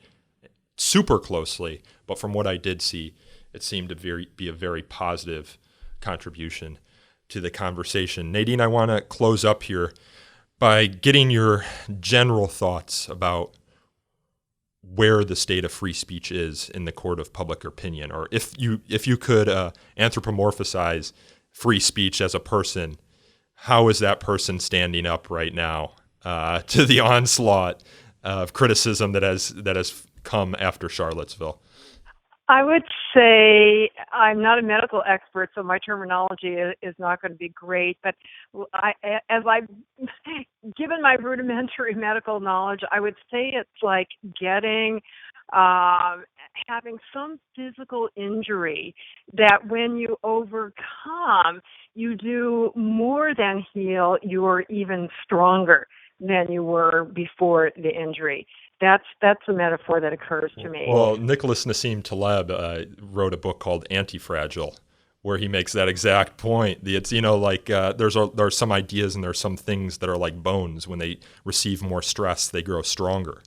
super closely, but from what I did see, it seemed to be a very positive contribution to the conversation. Nadine, I want to close up here by getting your general thoughts about where the state of free speech is in the court of public opinion, or if you could anthropomorphize free speech as a person, how is that person standing up right now to the onslaught of criticism that has come after Charlottesville? I would say I'm not a medical expert, so my terminology is not going to be great. But as I've given my rudimentary medical knowledge, I would say it's like having some physical injury that when you overcome, you do more than heal. You are even stronger than you were before the injury. That's a metaphor that occurs to me. Well, Nicholas Nassim Taleb wrote a book called Anti-Fragile, where he makes that exact point. It's there's some ideas and there's some things that are like bones. When they receive more stress, they grow stronger.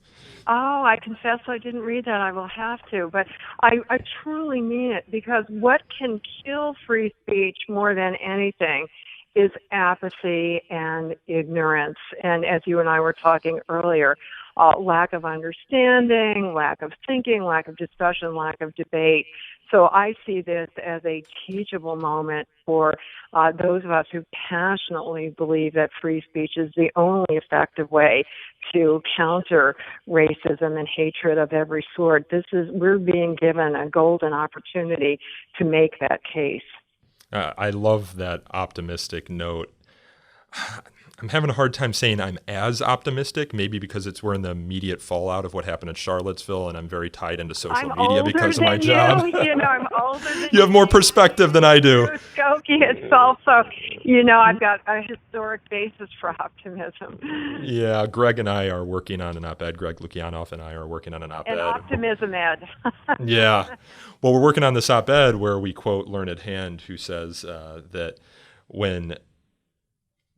Oh, I confess I didn't read that. I will have to. But I truly mean it, because what can kill free speech more than anything is apathy and ignorance. And as you and I were talking earlier, lack of understanding, lack of thinking, lack of discussion, lack of debate. So I see this as a teachable moment for those of us who passionately believe that free speech is the only effective way to counter racism and hatred of every sort. We're being given a golden opportunity to make that case. I love that optimistic note. I'm having a hard time saying I'm as optimistic, maybe because we're in the immediate fallout of what happened in Charlottesville, and I'm very tied into social media because of my job. I'm older than you have more perspective than I do. Skokie, it's also, I've got a historic basis for optimism. Yeah, Greg and I are working on an op-ed. Greg Lukianoff and I are working on an op-ed. An optimism ed. Yeah. Well, we're working on this op-ed where we quote Learned Hand, who says that when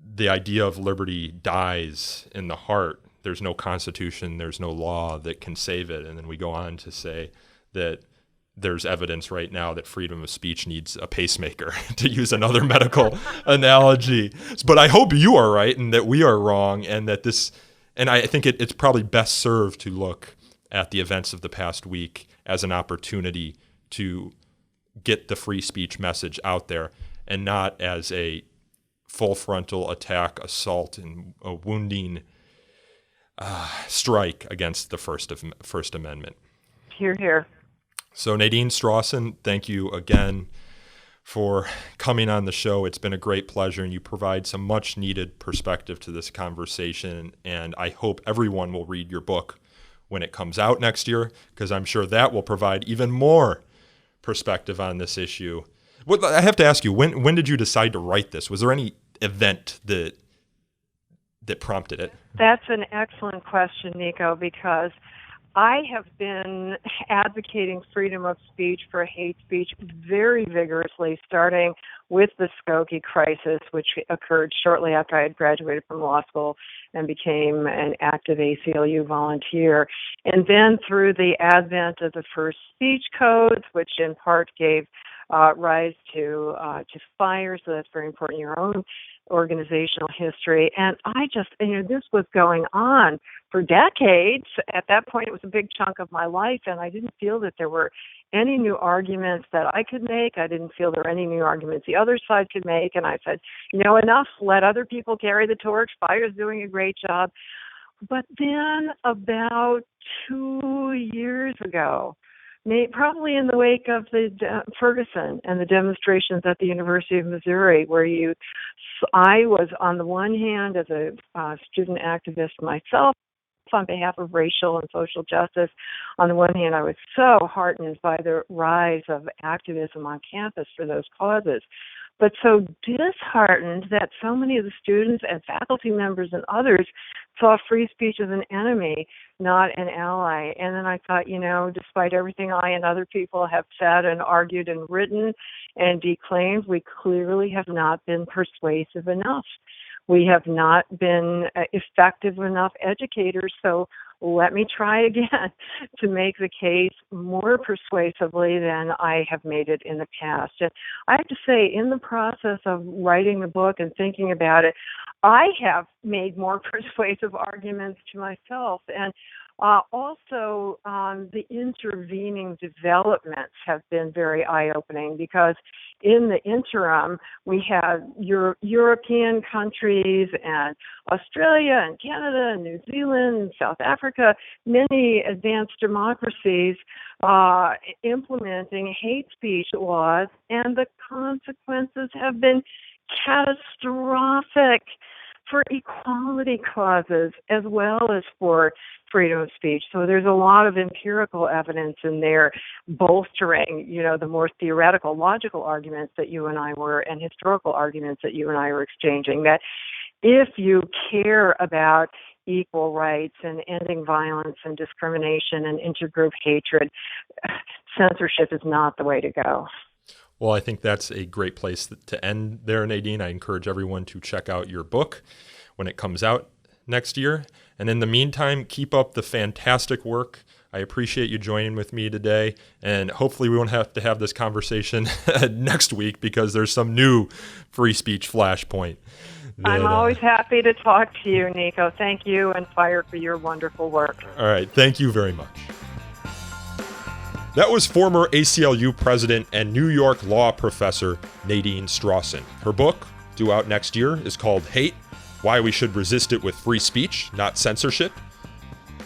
the idea of liberty dies in the heart, there's no constitution, there's no law that can save it. And then we go on to say that there's evidence right now that freedom of speech needs a pacemaker, to use another medical analogy. But I hope you are right and that we are wrong, and that and I think it's probably best served to look at the events of the past week as an opportunity to get the free speech message out there, and not as a full frontal attack, assault, and a wounding strike against the First Amendment. Hear, hear. So Nadine Strossen, thank you again for coming on the show. It's been a great pleasure, and you provide some much needed perspective to this conversation, and I hope everyone will read your book when it comes out next year, because I'm sure that will provide even more perspective on this issue. Well, I have to ask you, when did you decide to write this? Was there any event that prompted it? That's an excellent question, Nico, because I have been advocating freedom of speech for hate speech very vigorously, starting with the Skokie crisis, which occurred shortly after I had graduated from law school and became an active ACLU volunteer. And then through the advent of the first speech codes, which in part gave rise to FIRE, so that's very important, your own organizational history. And I just, this was going on for decades. At that point, it was a big chunk of my life, and I didn't feel that there were any new arguments that I could make. I didn't feel there were any new arguments the other side could make. And I said, enough, let other people carry the torch. FIRE's doing a great job. But then about 2 years ago, probably in the wake of the Ferguson and the demonstrations at the University of Missouri, where I was on the one hand as a student activist myself on behalf of racial and social justice. On the one hand, I was so heartened by the rise of activism on campus for those causes, but so disheartened that so many of the students and faculty members and others saw free speech as an enemy, not an ally. And then I thought, despite everything I and other people have said and argued and written and declaimed, we clearly have not been persuasive enough. We have not been effective enough educators, so let me try again to make the case more persuasively than I have made it in the past. And I have to say, in the process of writing the book and thinking about it, I have made more persuasive arguments to myself. And also, the intervening developments have been very eye-opening, because in the interim, we have European countries and Australia and Canada and New Zealand and South Africa, many advanced democracies implementing hate speech laws, and the consequences have been catastrophic for equality causes as well as for freedom of speech. So there's a lot of empirical evidence in there bolstering, the more theoretical, logical arguments that you and I were, and historical arguments that you and I were exchanging, that if you care about equal rights and ending violence and discrimination and intergroup hatred, censorship is not the way to go. Well, I think that's a great place to end there, Nadine. I encourage everyone to check out your book when it comes out next year. And in the meantime, keep up the fantastic work. I appreciate you joining with me today. And hopefully we won't have to have this conversation next week, because there's some new free speech flashpoint. I'm always happy to talk to you, Nico. Thank you and FIRE for your wonderful work. All right. Thank you very much. That was former ACLU president and New York law professor Nadine Strossen. Her book, due out next year, is called Hate: Why We Should Resist It with Free Speech, Not Censorship.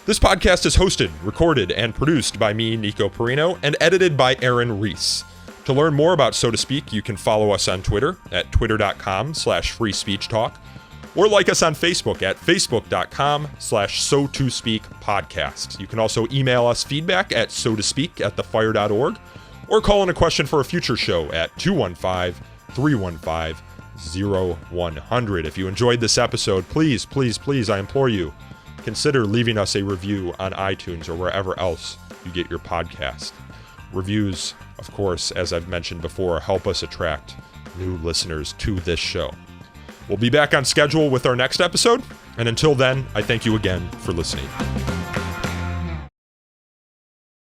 This podcast is hosted, recorded, and produced by me, Nico Perrino, and edited by Aaron Reese. To learn more about So to Speak, you can follow us on Twitter at twitter.com/freespeechtalk, or like us on Facebook at facebook.com/so-to-speak-podcast. You can also email us feedback at sotospeak@thefire.org, or call in a question for a future show at 215-315-0100. If you enjoyed this episode, please, I implore you, consider leaving us a review on iTunes or wherever else you get your podcast. Reviews, of course, as I've mentioned before, help us attract new listeners to this show. We'll be back on schedule with our next episode, and until then, I thank you again for listening.